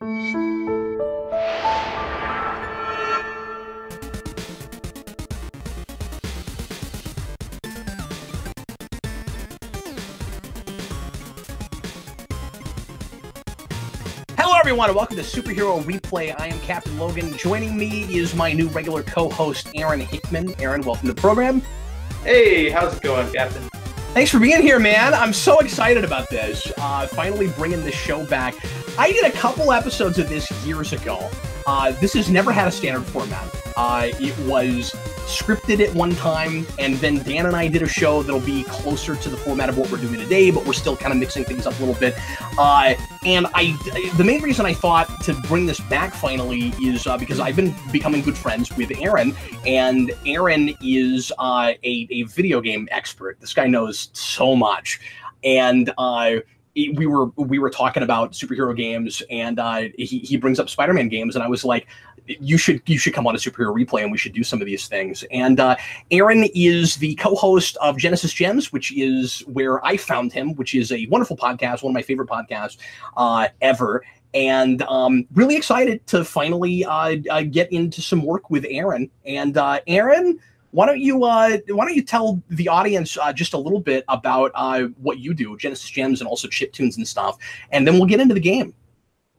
Hello, everyone, and welcome to Superhero Replay. I am Captain Logan. Joining me is my new regular co-host, Aaron Hickman. Aaron, welcome to the program. Hey, how's it going, Captain? Thanks for being here, man. I'm so excited about this. Finally bringing this show back. I did a couple episodes of this years ago. This has never had a standard format. It was scripted at one time, and then Dan and I did a show that'll be closer to the format of what we're doing today, but we're still kind of mixing things up a little bit. And the main reason I thought to bring this back finally is because I've been becoming good friends with Aaron, and Aaron is a video game expert. This guy knows so much, and we were talking about superhero games, and he brings up Spider-Man games, and I was like, you should come on a Superhero Replay, and we should do some of these things. And Aaron is the co-host of Genesis Gems, which is where I found him, which is a wonderful podcast, one of my favorite podcasts ever. And really excited to finally get into some work with Aaron. And Aaron, why don't you tell the audience just a little bit about what you do, Genesis Gems, and also chiptunes and stuff, and then we'll get into the game.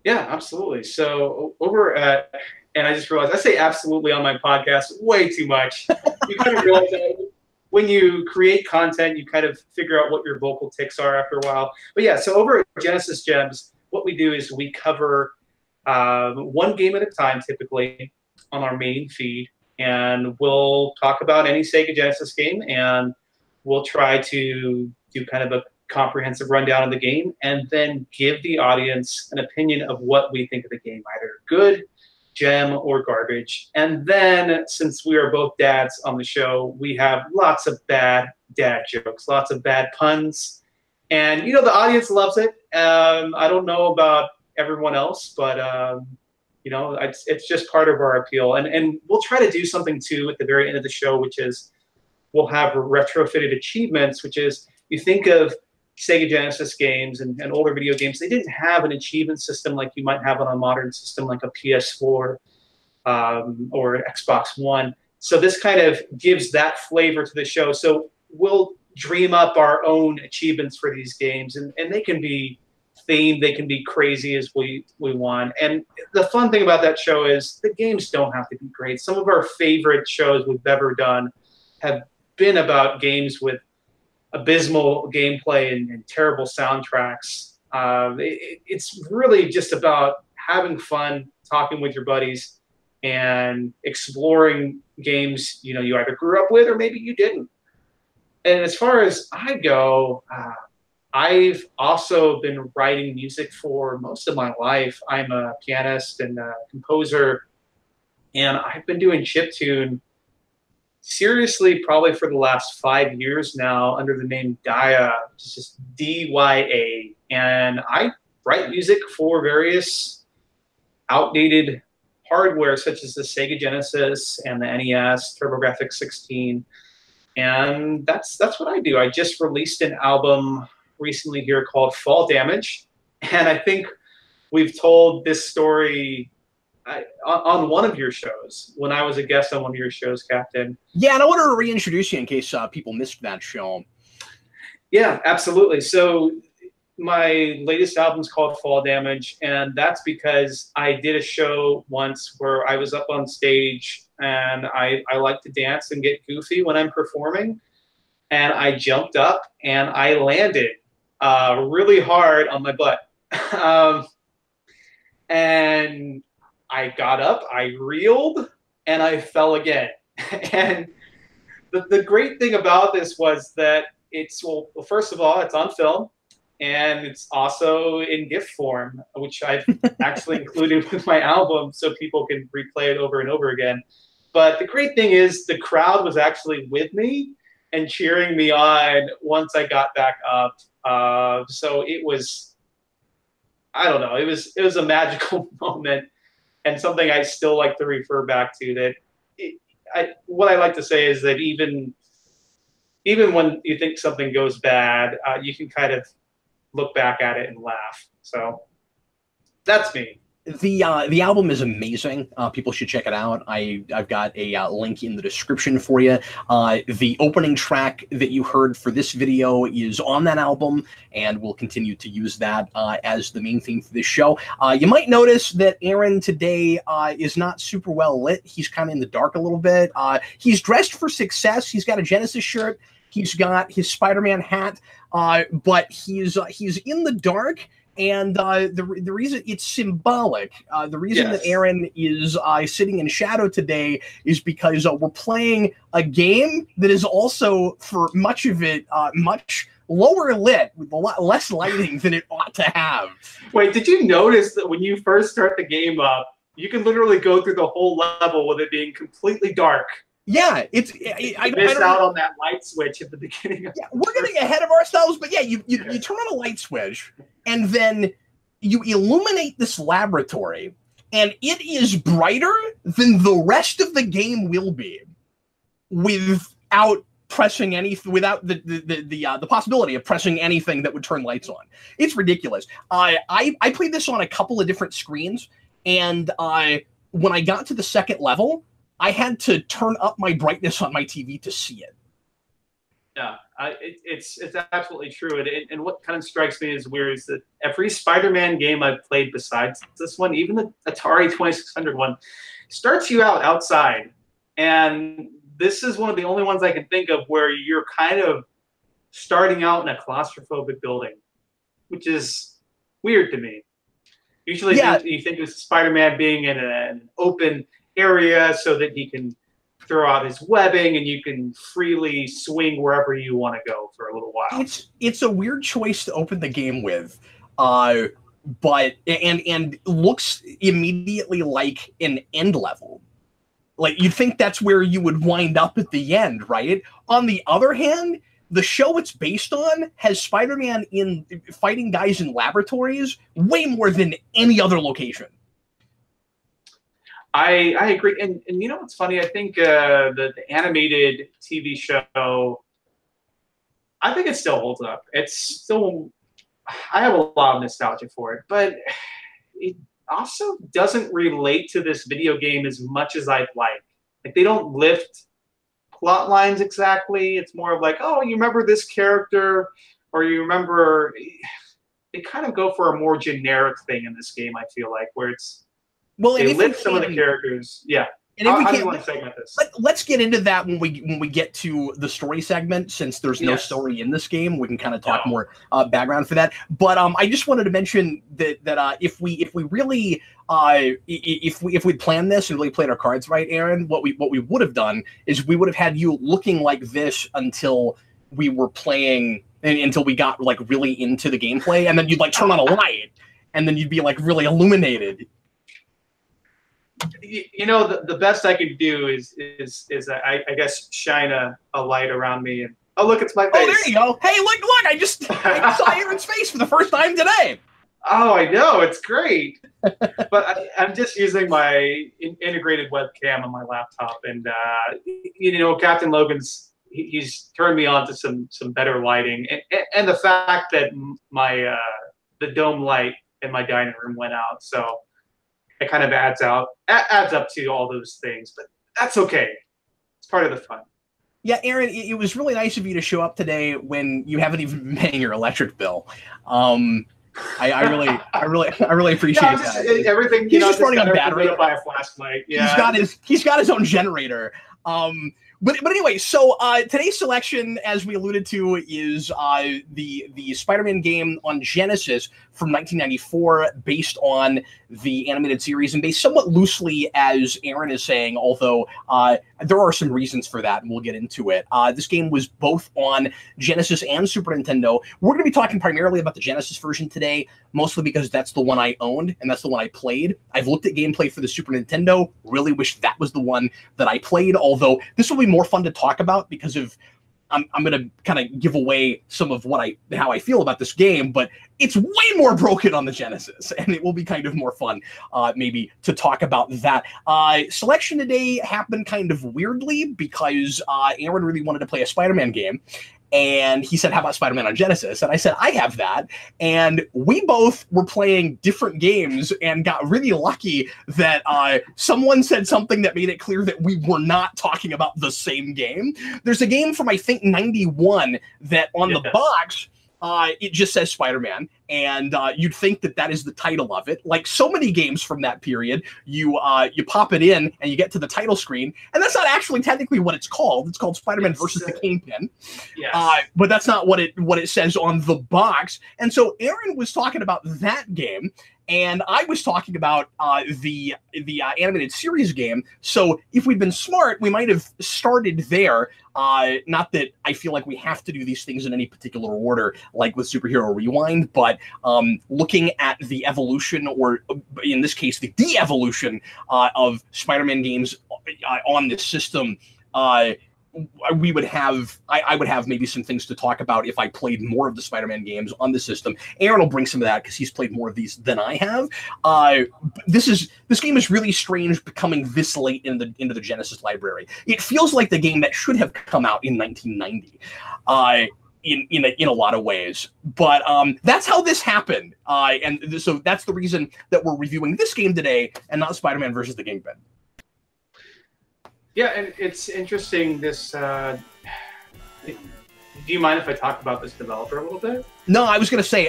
Yeah, absolutely. So over at, and I just realized I say absolutely on my podcast way too much. You kind of realize that when you create content, you kind of figure out what your vocal tics are after a while. But yeah, so over at Genesis Gems, what we do is we cover one game at a time, typically, on our main feed. And we'll talk about any Sega Genesis game, and we'll try to do kind of a comprehensive rundown of the game, and then give the audience an opinion of what we think of the game, either good, gem, or garbage. And then, since we are both dads on the show, we have lots of bad dad jokes, lots of bad puns. And, you know, the audience loves it. I don't know about everyone else, but you know, it's just part of our appeal. And we'll try to do something, too, at the very end of the show, which is we'll have retrofitted achievements, which is you think of Sega Genesis games and older video games. They didn't have an achievement system like you might have on a modern system like a PS4 or an Xbox One. So this kind of gives that flavor to the show. So we'll dream up our own achievements for these games, and they can be themed, they can be crazy as we want. And the fun thing about that show is the games don't have to be great. Some of our favorite shows we've ever done have been about games with abysmal gameplay and terrible soundtracks. It's really just about having fun, talking with your buddies, and exploring games you either grew up with or maybe you didn't. And as far as I go, I've also been writing music for most of my life. I'm a pianist and a composer, and I've been doing chiptune seriously probably for the last 5 years now under the name Dya, which is just D-Y-A. And I write music for various outdated hardware such as the Sega Genesis and the NES, TurboGrafx 16. And that's what I do. I just released an album recently here called Fall Damage. And I think we've told this story on one of your shows, when I was a guest on one of your shows, Captain. Yeah, and I wanted to reintroduce you in case people missed that show. Yeah, absolutely. So my latest album's called Fall Damage, and that's because I did a show once where I was up on stage, and I like to dance and get goofy when I'm performing, and I jumped up and I landed really hard on my butt. And I got up, I reeled, and I fell again. And the great thing about this was that well, first of all, it's on film, and it's also in GIF form, which I've actually included with my album so people can replay it over and over again. But the great thing is the crowd was actually with me and cheering me on once I got back up. So it was, I don't know, it was a magical moment, and something I still like to refer back to. That what I like to say is that even when you think something goes bad, you can kind of look back at it and laugh. So that's me. The album is amazing. People should check it out. I've got a link in the description for you. The opening track that you heard for this video is on that album, and we'll continue to use that as the main theme for this show. You might notice that Aaron today is not super well lit. He's kind of in the dark a little bit. He's dressed for success. He's got a Genesis shirt. He's got his Spider-Man hat, but he's in the dark. And the reason it's symbolic, the reason that Aaron is sitting in shadow today is because we're playing a game that is also, for much of it, much lower lit with a lot less lighting than it ought to have. Wait, did you notice that when you first start the game up, you can literally go through the whole level with it being completely dark? Yeah, I missed out on that light switch at the beginning. Yeah, we're getting ahead of ourselves, but yeah, you turn on a light switch, and then you illuminate this laboratory, and it is brighter than the rest of the game will be, without pressing anything, without the possibility of pressing anything that would turn lights on. It's ridiculous. I played this on a couple of different screens, and when I got to the second level, I had to turn up my brightness on my TV to see it. Yeah, it's absolutely true. And what kind of strikes me as weird is that every Spider-Man game I've played besides this one, even the Atari 2600 one, starts you out outside. And this is one of the only ones I can think of where you're kind of starting out in a claustrophobic building, which is weird to me. Usually you think of Spider-Man being in an open area so that he can throw out his webbing and you can freely swing wherever you want to go for a little while. It's a weird choice to open the game with, but and looks immediately like an end level. Like, you'd think that's where you would wind up at the end, right? On the other hand, the show it's based on has Spider-Man fighting guys in laboratories way more than any other location. I agree, and you know what's funny? I think the animated TV show, I think it still holds up. It's still, I have a lot of nostalgia for it, but it also doesn't relate to this video game as much as I'd like. Like, they don't lift plot lines exactly. It's more of like, oh, you remember this character, or you remember. They kind of go for a more generic thing in this game. I feel like, where it's. Well, they lift some of the characters, yeah. And how do you want to segment this? Let's get into that when we get to the story segment. Since there's no story in this game, we can kind of talk more background for that. But I just wanted to mention that if we really if we planned this and really played our cards right, Aaron, what we would have done is we would have had you looking like this until we were playing and until we got like really into the gameplay, and then you'd like turn on a light, and then you'd be like really illuminated. You know, the best I could do is I guess shine a light around me and oh, look, it's my face. Oh, there you go. Hey, look! I just saw Aaron's face for the first time today. Oh, I know, it's great. But I'm just using my integrated webcam on my laptop, and you know, Captain Logan's he's turned me on to some better lighting, and the fact that my the dome light in my dining room went out, so. It kind of adds up to all those things, but that's okay. It's part of the fun. Yeah, Aaron, it was really nice of you to show up today when you haven't even been paying your electric bill. I really appreciate that. Everything he's just running on battery. By a flashlight. Yeah, he's got his own generator. But anyway, so today's selection, as we alluded to, is the Spider-Man game on Genesis from 1994, based on the animated series and based somewhat loosely, as Aaron is saying, although there are some reasons for that, and we'll get into it. This game was both on Genesis and Super Nintendo. We're going to be talking primarily about the Genesis version today, mostly because that's the one I owned, and that's the one I played. I've looked at gameplay for the Super Nintendo, really wish that was the one that I played, although this will be more fun to talk about because of I'm going to kind of give away some of how I feel about this game, but it's way more broken on the Genesis, and it will be kind of more fun maybe to talk about that. Selection today happened kind of weirdly because Aaron really wanted to play a Spider-Man game, And he said, how about Spider-Man on Genesis? And I said, I have that. And we both were playing different games and got really lucky that someone said something that made it clear that we were not talking about the same game. There's a game from, I think, 91 that on the box, it just says Spider-Man, and you'd think that that is the title of it. Like so many games from that period, you pop it in and you get to the title screen, and that's not actually technically what it's called. It's called Spider-Man versus the Kingpin. Yes. But that's not what it says on the box. And so Aaron was talking about that game, and I was talking about the animated series game. So if we'd been smart, we might have started there. Not that I feel like we have to do these things in any particular order, like with Superhero Rewind, but looking at the evolution, or in this case, the de-evolution of Spider-Man games on this system, we would have, I would have maybe some things to talk about if I played more of the Spider-Man games on the system. Aaron will bring some of that because he's played more of these than I have. This game is really strange becoming this late into the Genesis library. It feels like the game that should have come out in 1990. In a lot of ways, but that's how this happened, and so that's the reason that we're reviewing this game today and not Spider-Man versus the Kingpin. Yeah, and it's interesting. This. Do you mind if I talk about this developer a little bit? No, I was going to say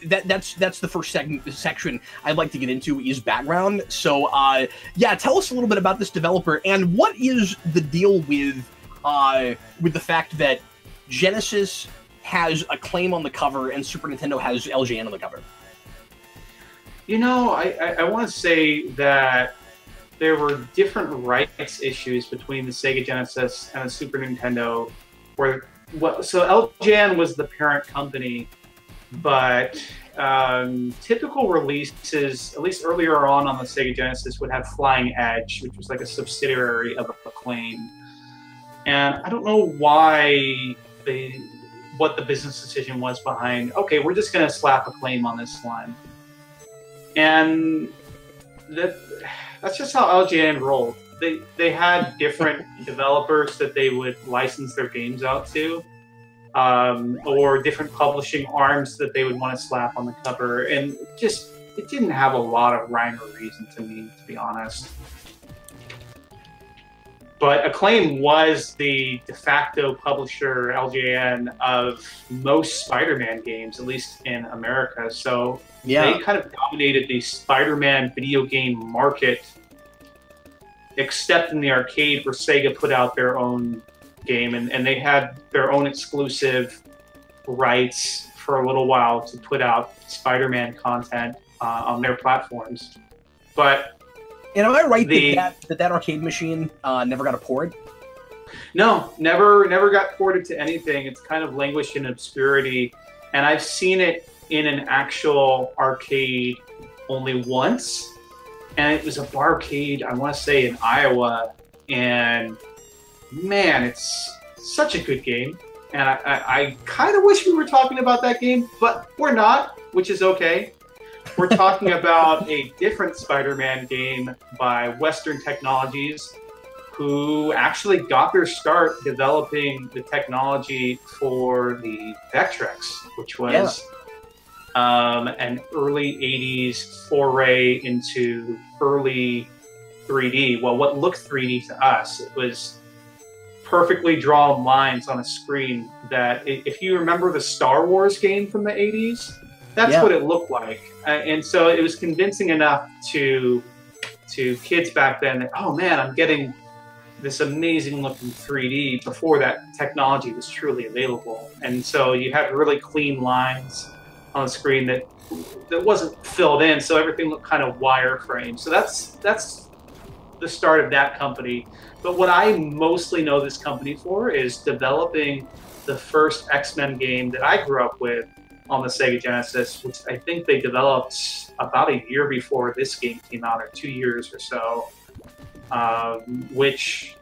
that's the first section I'd like to get into is background. So yeah, tell us a little bit about this developer and what is the deal with the fact that Genesis has Acclaim on the cover and Super Nintendo has LJN on the cover. You know, I want to say that there were different rights issues between the Sega Genesis and the Super Nintendo. So LJN was the parent company, but typical releases, at least earlier on the Sega Genesis, would have Flying Edge, which was like a subsidiary of Acclaim. And I don't know what the business decision was behind, okay, we're just going to slap Acclaim on this one. And that's just how LJN rolled. They had different developers that they would license their games out to, or different publishing arms that they would want to slap on the cover. And it didn't have a lot of rhyme or reason to me, to be honest. But Acclaim was the de facto publisher, LJN, of most Spider-Man games, at least in America. So they kind of dominated the Spider-Man video game market, except in the arcade where Sega put out their own game. And they had their own exclusive rights for a little while to put out Spider-Man content on their platforms. But... And am I right that arcade machine never got a port? No, never got ported to anything. It's kind of languished in obscurity, and I've seen it in an actual arcade only once, and it was a barcade, I want to say, in Iowa, and man, it's such a good game, and I kind of wish we were talking about that game, but we're not, which is okay. We're talking about a different Spider-Man game by Western Technologies, who actually got their start developing the technology for the Vectrex, which was an early 80s foray into early 3D. Well, what looked 3D to us, it was perfectly drawn lines on a screen that, if you remember the Star Wars game from the 80s, that's what it looked like. And so it was convincing enough to kids back then that, oh man, I'm getting this amazing looking 3D before that technology was truly available. And so you had really clean lines on the screen that wasn't filled in, so everything looked kind of wireframe. So that's the start of that company. But what I mostly know this company for is developing the first X-Men game that I grew up with on the Sega Genesis, which I think they developed about a year before this game came out, or 2 years or so, which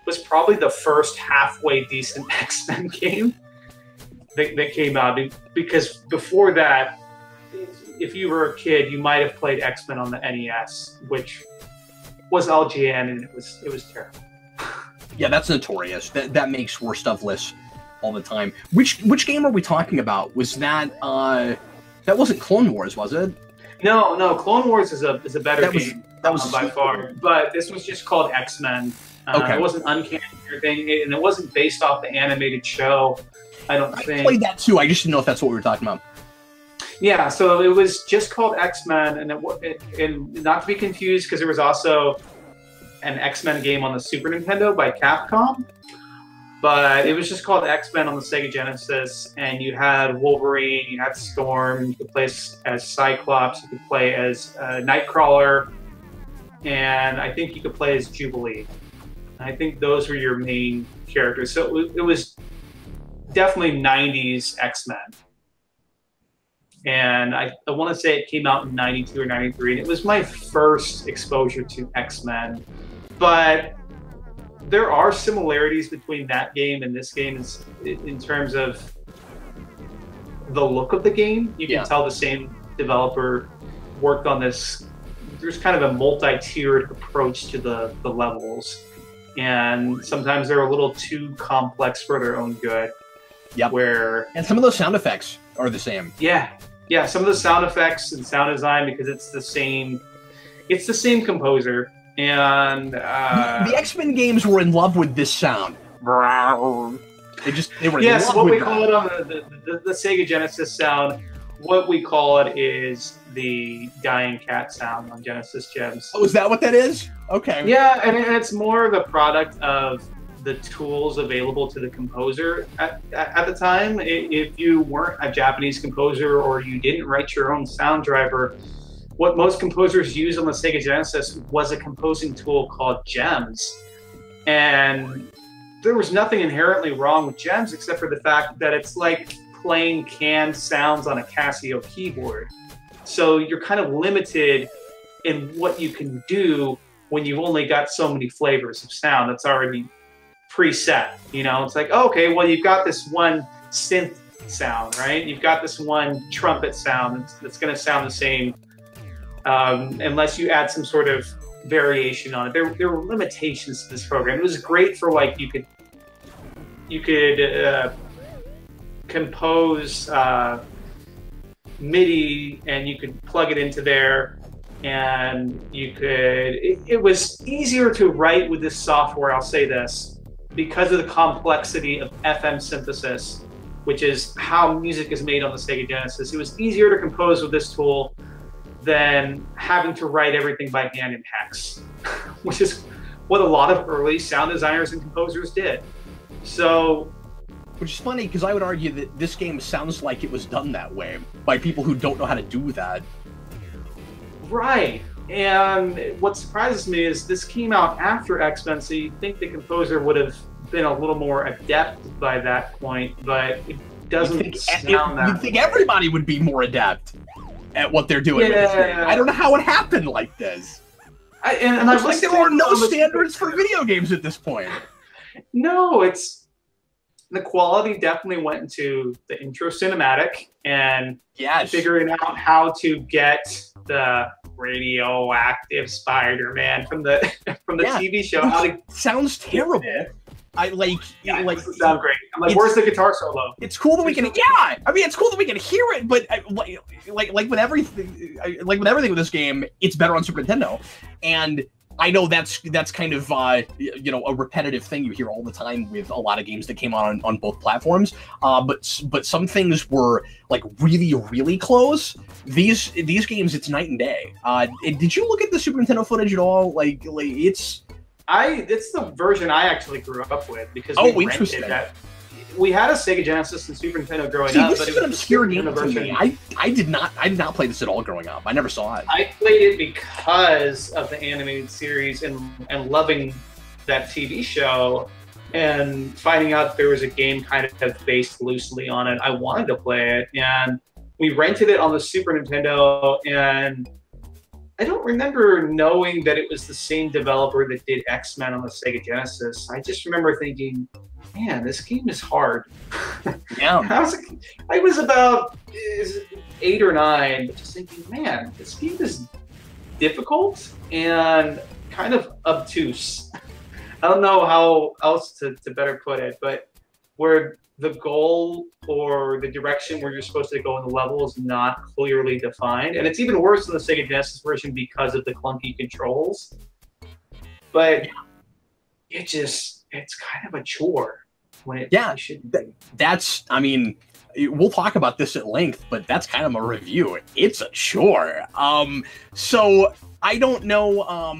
was probably the first halfway decent X-Men game that came out. Because before that, if you were a kid, you might have played X-Men on the NES, which was LGN, and it was terrible. Yeah, that's notorious. That makes Worst of Lists all the time. Which game are we talking about? Was that that wasn't Clone Wars, was it? No, Clone Wars is a better game. That was by far. But this was just called X-Men. Okay. It wasn't uncanny or anything, and it wasn't based off the animated show. I played that too. I just didn't know if that's what we were talking about. Yeah, so it was just called X-Men, and not to be confused, because there was also an X-Men game on the Super Nintendo by Capcom, but it was just called X-Men on the Sega Genesis, and you had Wolverine, you had Storm, you could play as Cyclops, you could play as Nightcrawler, and I think you could play as Jubilee. I think those were your main characters. So it was definitely 90s X-Men. And I want to say it came out in 92 or 93, and it was my first exposure to X-Men. But there are similarities between that game and this game in terms of the look of the game. You can tell the same developer worked on this. There's kind of a multi-tiered approach to the levels. And sometimes they're a little too complex for their own good. Yep. And some of those sound effects are the same. Yeah, some of the sound effects and sound design, because it's the same composer. And the X-Men games were in love with this sound. They were in love what we call it on the Sega Genesis sound. What we call it is the dying cat sound on Genesis Gems. Oh, is that what that is? Okay. Yeah, and it's more of a product of the tools available to the composer at the time. If you weren't a Japanese composer or you didn't write your own sound driver, what most composers used on the Sega Genesis was a composing tool called Gems. And there was nothing inherently wrong with Gems except for the fact that it's like playing canned sounds on a Casio keyboard. So you're kind of limited in what you can do when you've only got so many flavors of sound that's already preset. You know, it's like, okay, well, you've got this one synth sound, right? You've got this one trumpet sound that's going to sound the same, unless you add some sort of variation on it. There were limitations to this program. It was great for, like, you could compose MIDI, and you could plug it into there, and you could. It was easier to write with this software. I'll say this, because of the complexity of FM synthesis, which is how music is made on the Sega Genesis. It was easier to compose with this tool than having to write everything by hand in hex, which is what a lot of early sound designers and composers did. So, which is funny, because I would argue that this game sounds like it was done that way by people who don't know how to do that. Right. And what surprises me is this came out after X-Men, so you'd think the composer would have been a little more adept by that point, but it doesn't sound that You'd think everybody would be more adept at what they're doing with this game. I don't know how it happened like this. And I like there are no standards for video games at this point. No, the quality definitely went into the intro cinematic and figuring out how to get the radioactive Spider-Man from the TV show. Sounds terrible. I like doesn't sound great. I'm like, where's the guitar solo? It's cool that we can. I mean, it's cool that we can hear it, but like with everything, with this game, it's better on Super Nintendo, and I know that's kind of a repetitive thing you hear all the time with a lot of games that came out on both platforms. But some things were like really, really close. These games, it's night and day. Did you look at the Super Nintendo footage at all? It's the version I actually grew up with, because we rented that. We had a Sega Genesis and Super Nintendo growing up, but it was an obscure game to me. I did not play this at all growing up. I never saw it. I played it because of the animated series and loving that TV show, and finding out there was a game kind of based loosely on it. I wanted to play it, and we rented it on the Super Nintendo, and I don't remember knowing that it was the same developer that did X-Men on the Sega Genesis. I just remember thinking, man, this game is hard. Yeah. I was about 8 or 9, just thinking, man, this game is difficult and kind of obtuse. I don't know how else to better put it, but where the goal or the direction where you're supposed to go in the level is not clearly defined. And it's even worse in the Sega Genesis version because of the clunky controls. But it's kind of a chore when it shouldn't be. That's, I mean, we'll talk about this at length, but that's kind of a review. It's a chore. So I don't know.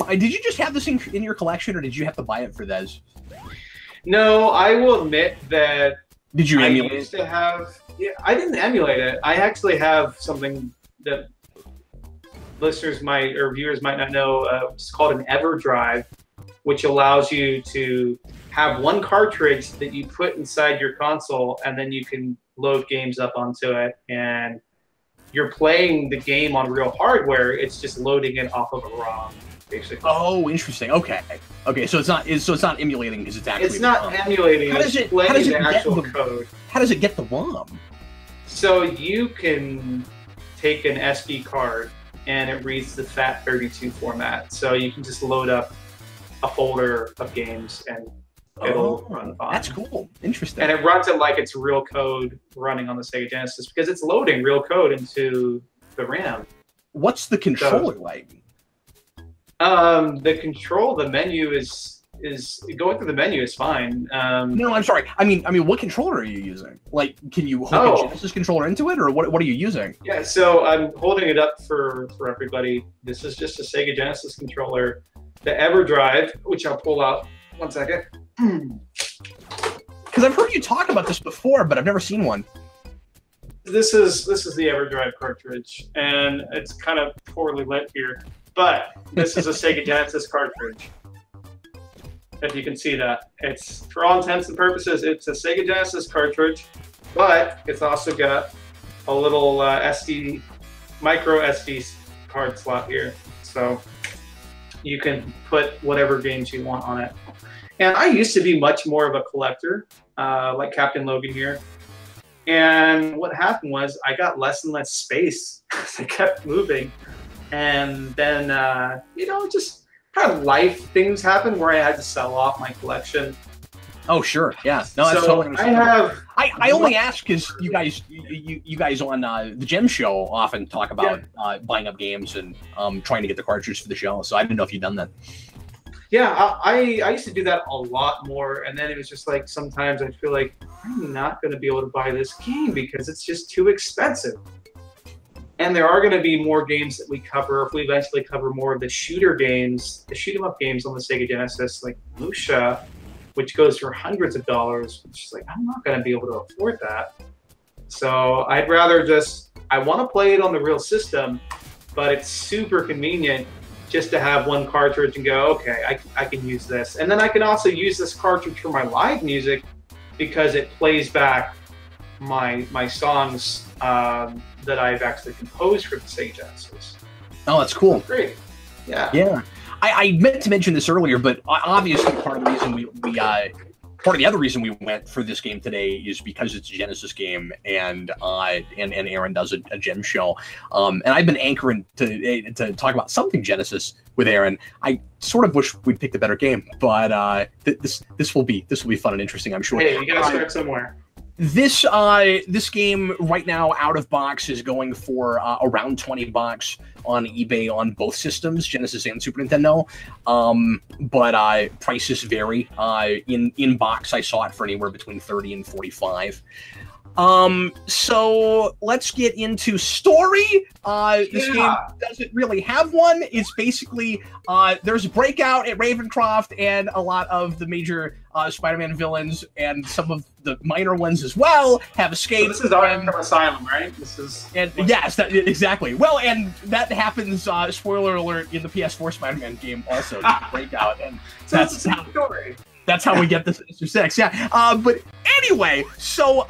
Did you just have this in your collection, or did you have to buy it for this? No, I will admit that. Did you emulate? I used to have. Yeah, I didn't emulate it. I actually have something that listeners might or viewers might not know. It's called an EverDrive, which allows you to have one cartridge that you put inside your console, and then you can load games up onto it, and you're playing the game on real hardware. It's just loading it off of a ROM, basically. Oh, interesting. Okay. So it's not emulating because it's actually. It's not emulating. How does it the actual code? How does it get the ROM? So you can take an SD card and it reads the FAT32 format. So you can just load up a folder of games and it'll run fine. That's cool. Interesting. And it runs it like it's real code running on the Sega Genesis because it's loading real code into the RAM. What's the controller like? The menu is going through the menu is fine. No, I'm sorry. I mean, what controller are you using? Like, can you hook a Genesis controller into it, or what are you using? Yeah, so I'm holding it up for everybody. This is just a Sega Genesis controller. The EverDrive, which I'll pull out 1 second. Because I've heard you talk about this before, but I've never seen one. This is the EverDrive cartridge, and it's kind of poorly lit here, but this is a Sega Genesis cartridge. If you can see that, it's for all intents and purposes, it's a Sega Genesis cartridge, but it's also got a little micro SD card slot here, so you can put whatever games you want on it. And I used to be much more of a collector, like Captain Logan here. And what happened was I got less and less space as I kept moving. And then, just kind of life things happened where I had to sell off my collection. Oh, sure. Yeah. No, that's so totally understandable. I only ask because you guys on the Gem Show often talk about buying up games and trying to get the cartridge for the show. So I didn't know if you'd done that. Yeah, I used to do that a lot more, and then it was just like sometimes I feel like I'm not going to be able to buy this game because it's just too expensive. And there are going to be more games that we cover if we eventually cover more of the shooter games, the shoot 'em up games on the Sega Genesis, like Lucia, which goes for hundreds of dollars. Which is like, I'm not going to be able to afford that. So I'd rather I want to play it on the real system, but it's super convenient just to have one cartridge and go, okay, I can use this. And then I can also use this cartridge for my live music because it plays back my songs that I've actually composed for the Sega Genesis. Oh, that's cool. Great. Yeah. Yeah. I meant to mention this earlier, but obviously part of the reason part of the other reason we went for this game today is because it's a Genesis game, and Aaron does a Gem Show, and I've been anchoring to talk about something Genesis with Aaron. I sort of wish we'd picked a better game, but this will be fun and interesting, I'm sure. Hey, you gotta start somewhere. This game right now out of box is going for around $20 on eBay on both systems, Genesis and Super Nintendo. But prices vary. In box, I saw it for anywhere between $30 and $45. So let's get into story. This game doesn't really have one. It's basically there's a breakout at Ravencroft, and a lot of the major Spider-Man villains and some of the minor ones as well have escaped. So this is Arkham Asylum, right? Yes, exactly. Well, and that happens. Spoiler alert! In the PS4 Spider-Man game, also breakout, and so that's the story. That's how we get the Sinister Six, yeah. But anyway, so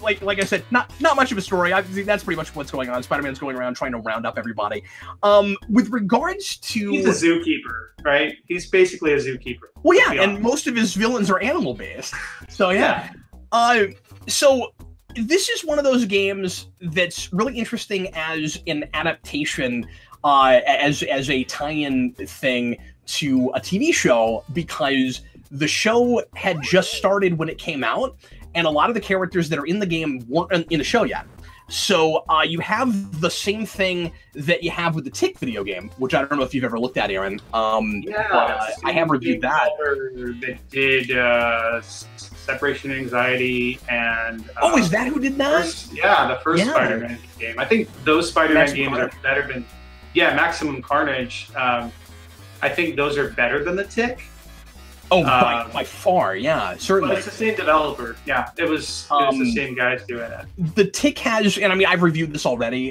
like I said, not much of a story. That's pretty much what's going on. Spider-Man's going around trying to round up everybody. With regards to, he's a zookeeper, right? He's basically a zookeeper. Well, yeah, and most of his villains are animal based. So yeah. So this is one of those games that's really interesting as an adaptation, as a tie-in thing to a TV show, because the show had just started when it came out, and a lot of the characters that are in the game weren't in the show yet. So you have the same thing that you have with the Tick video game, which I don't know if you've ever looked at, Aaron. I have reviewed that. That did separation anxiety and. Is that who did that? The first Spider-Man game. I think those Spider-Man games are better than. Yeah, Maximum Carnage. I think those are better than the Tick. Oh, by far, yeah, certainly. But it's the same developer. Yeah, it was the same guys doing it. The Tick has, and I mean, I've reviewed this already.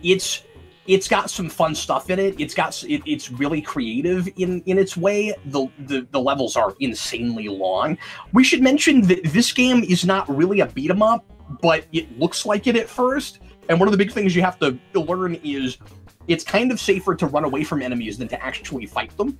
It's got some fun stuff in it. It's really creative in its way. The levels are insanely long. We should mention that this game is not really a beat 'em up, but it looks like it at first. And one of the big things you have to learn is it's kind of safer to run away from enemies than to actually fight them.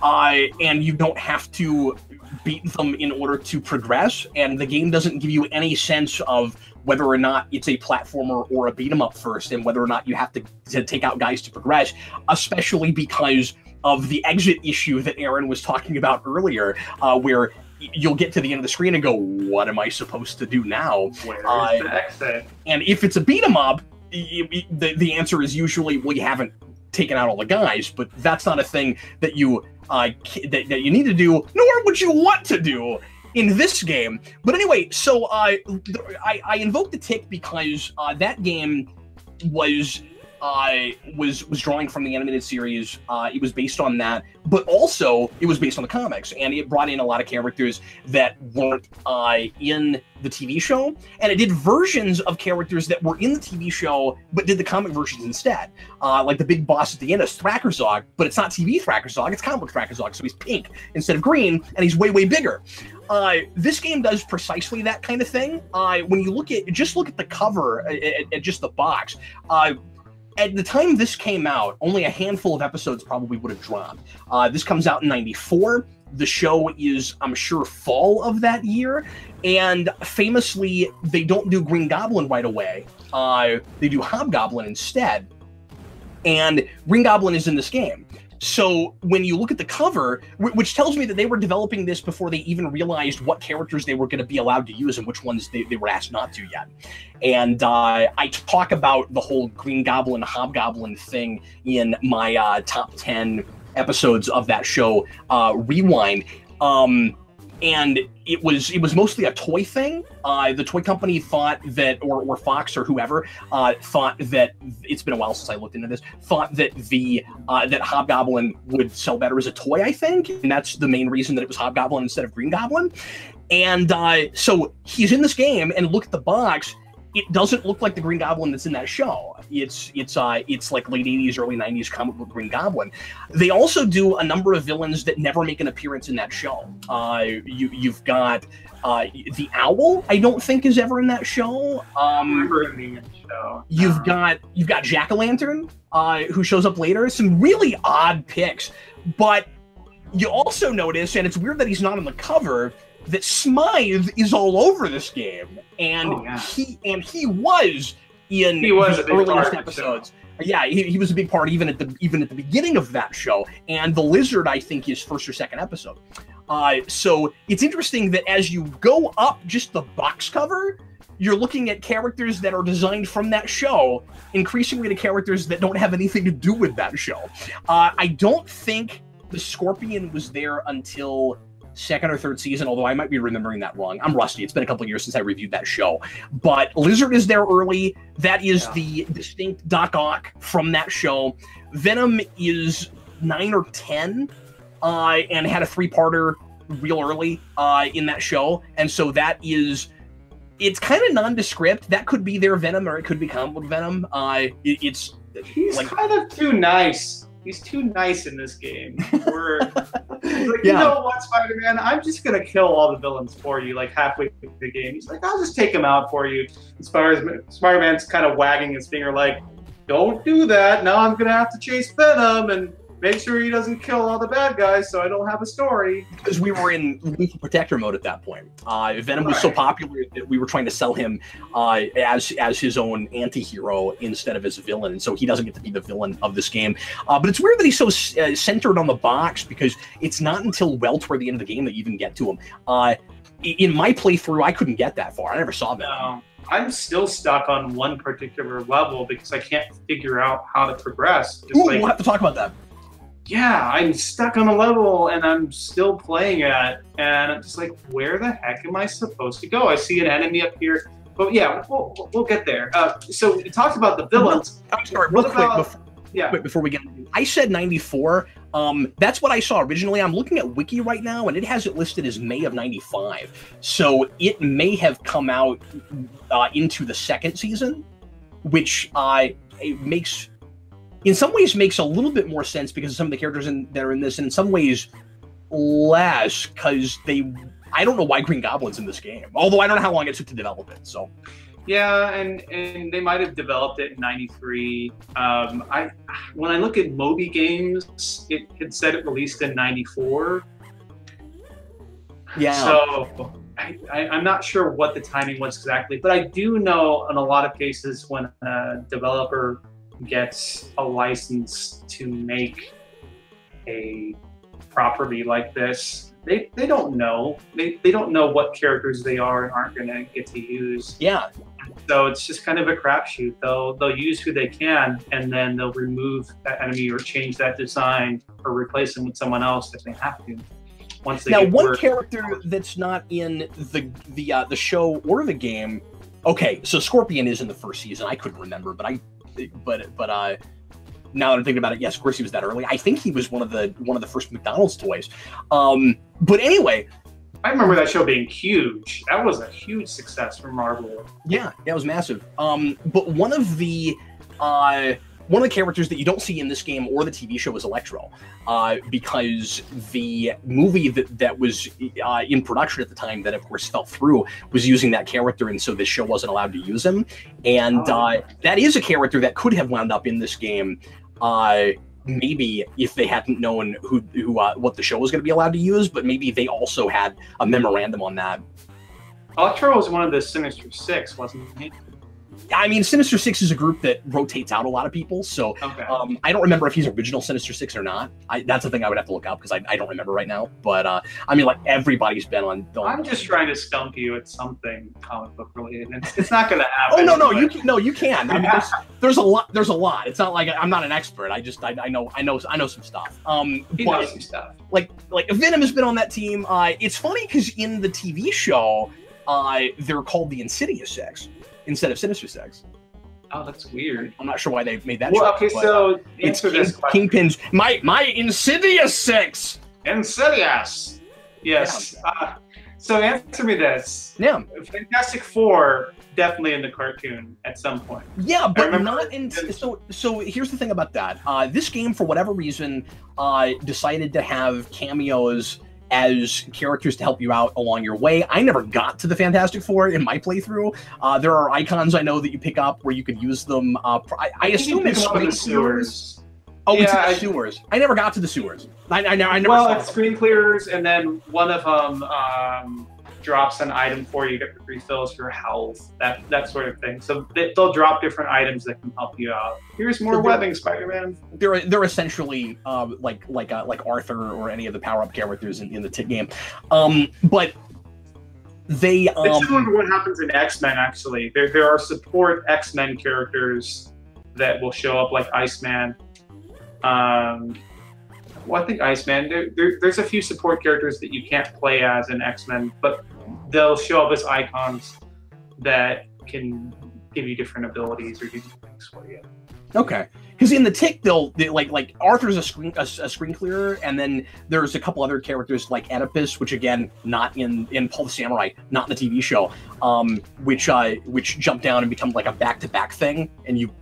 And you don't have to beat them in order to progress, and the game doesn't give you any sense of whether or not it's a platformer or a beat 'em up first, and whether or not you have to take out guys to progress, especially because of the exit issue that Aaron was talking about earlier, where you'll get to the end of the screen and go, what am I supposed to do now? Where is the exit? And if it's a beat 'em up, the answer is usually, well, you haven't taken out all the guys, but that's not a thing that you that you need to do, nor would you want to do in this game. But anyway, so I invoked the Tick because that game was drawing from the animated series. It was based on that, but also it was based on the comics, and it brought in a lot of characters that weren't in the TV show, and it did versions of characters that were in the TV show but did the comic versions instead. Like the big boss at the end is Thrakkerzog, but it's not TV Thrakkerzog, it's comic book Thrakkerzog, so he's pink instead of green, and he's way, way bigger. This game does precisely that kind of thing. When you look at the cover, at just the box, at the time this came out, only a handful of episodes probably would have dropped. This comes out in '94. The show is, I'm sure, fall of that year. And famously, they don't do Green Goblin right away. They do Hobgoblin instead. And Green Goblin is in this game. So when you look at the cover, which tells me that they were developing this before they even realized what characters they were going to be allowed to use and which ones they were asked not to yet. And I talk about the whole Green Goblin, Hobgoblin thing in my top 10 episodes of that show, Rewind. And it was mostly a toy thing. The toy company thought that, or Fox or whoever, thought that, it's been a while since I looked into this, thought that that Hobgoblin would sell better as a toy, I think. And that's the main reason that it was Hobgoblin instead of Green Goblin. And so he's in this game, and look at the box. It doesn't look like the Green Goblin that's in that show. It's like late 80s, early 90s comic book Green Goblin. They also do a number of villains that never make an appearance in that show. You've got the Owl, I don't think is ever in that show. I remember him being in the show. You've got Jack-o'-lantern, who shows up later. Some really odd picks, but you also notice, and it's weird that he's not on the cover, that Smythe is all over this game, and he was in the earliest episodes. Yeah, he was a big part even at the beginning of that show. And the Lizard, I think, is first or second episode. So it's interesting that as you go up just the box cover, you're looking at characters that are designed from that show, increasingly to characters that don't have anything to do with that show. I don't think the Scorpion was there until second or third season, although I might be remembering that wrong. I'm rusty. It's been a couple of years since I reviewed that show. But Lizard is there early. That is the distinct Doc Ock from that show. Venom is 9 or 10 and had a 3-parter real early in that show. And so it's kind of nondescript. That could be their Venom, or it could be comic book Venom. He's like, kind of too nice. He's too nice in this game. You know what, Spider-Man? I'm just going to kill all the villains for you, like halfway through the game. He's like, I'll just take them out for you. And Spider-Man's kind of wagging his finger like, don't do that. Now I'm going to have to chase Venom. And make sure he doesn't kill all the bad guys so I don't have a story. Because we were in lethal protector mode at that point. Venom was so popular that we were trying to sell him as his own anti-hero instead of as a villain, and so he doesn't get to be the villain of this game. But it's weird that he's so centered on the box, because it's not until well toward the end of the game that you even get to him. In my playthrough, I couldn't get that far. I never saw that. No, I'm still stuck on one particular level because I can't figure out how to progress. Ooh, we'll have to talk about that. Yeah, I'm stuck on a level and I'm still playing it, and I'm just like, where the heck am I supposed to go? I see an enemy up here, but yeah, we'll get there. So we talked about the villains. I'm sorry, real quick before we get. I said 94. That's what I saw originally. I'm looking at Wiki right now, and it has it listed as May of 95. So it may have come out into the second season, which it makes. In some ways makes a little bit more sense because of some of the characters that are in this, and in some ways less because I don't know why Green Goblin's in this game. Although I don't know how long it took to develop it. So yeah, and they might have developed it in 93. When I look at Moby Games, it had said it released in 94. Yeah. So I'm not sure what the timing was exactly, but I do know in a lot of cases when a developer gets a license to make a property like this, they don't know. They don't know what characters they are and aren't going to get to use. Yeah. So it's just kind of a crapshoot. They'll use who they can, and then they'll remove that enemy or change that design or replace them with someone else if they have to. Once they now, get one character that's not in the show or the game. Okay, so Scorpion is in the first season. I couldn't remember, but now that I'm thinking about it, yes, of course he was that early. I think he was one of the first McDonald's toys. But anyway, I remember that show being huge. That was a huge success for Marvel. Yeah, it was massive. But one of the characters that you don't see in this game or the TV show is Electro, because the movie that was in production at the time, that of course fell through, was using that character, and so this show wasn't allowed to use him. And that is a character that could have wound up in this game, maybe if they hadn't known what the show was going to be allowed to use, but maybe they also had a memorandum on that. Electro was one of the Sinister Six, wasn't he? I mean, Sinister Six is a group that rotates out a lot of people, so okay. I don't remember if he's original Sinister Six or not. That's the thing I would have to look up because I don't remember right now. But I mean, like, everybody's been on. I'm just trying to stump you at something comic book related. It's not going to happen. Oh no, you can. I mean, there's a lot. There's a lot. It's not like I'm not an expert. I know some stuff. He knows some stuff. Like Venom has been on that team. It's funny because in the TV show, they're called the Insidious Six instead of Sinister Six. Oh, that's weird. I'm not sure why they made that. Well, okay, so answer this question. Kingpin's my Insidious Six. Insidious. Yes. Yeah. So answer me this. Yeah. Fantastic Four definitely in the cartoon at some point. Yeah, but not in. So here's the thing about that. This game, for whatever reason, decided to have cameos as characters to help you out along your way. I never got to the Fantastic Four in my playthrough. There are icons I know that you pick up where you could use them. I assume it's in the sewers. Oh, yeah, it's in the sewers. I never got to the sewers. I never. Well, it's screen clearers, and then one of them drops an item for you, get refills for health, that sort of thing. So they'll drop different items that can help you out. Here's more webbing, Spider-Man. They're essentially like Arthur or any of the power-up characters in the game, but they it's similar to what happens in X-Men. Actually, there are support X-Men characters that will show up, like Iceman. Well, I think Iceman. There's a few support characters that you can't play as in X-Men, but they'll show up as icons that can give you different abilities or do things for you. Okay, because in the Tick, they like Arthur's a screen clearer, and then there's a couple other characters like Oedipus, which again not in Paul the Samurai, not in the TV show, which jump down and become like a back-to-back thing, and you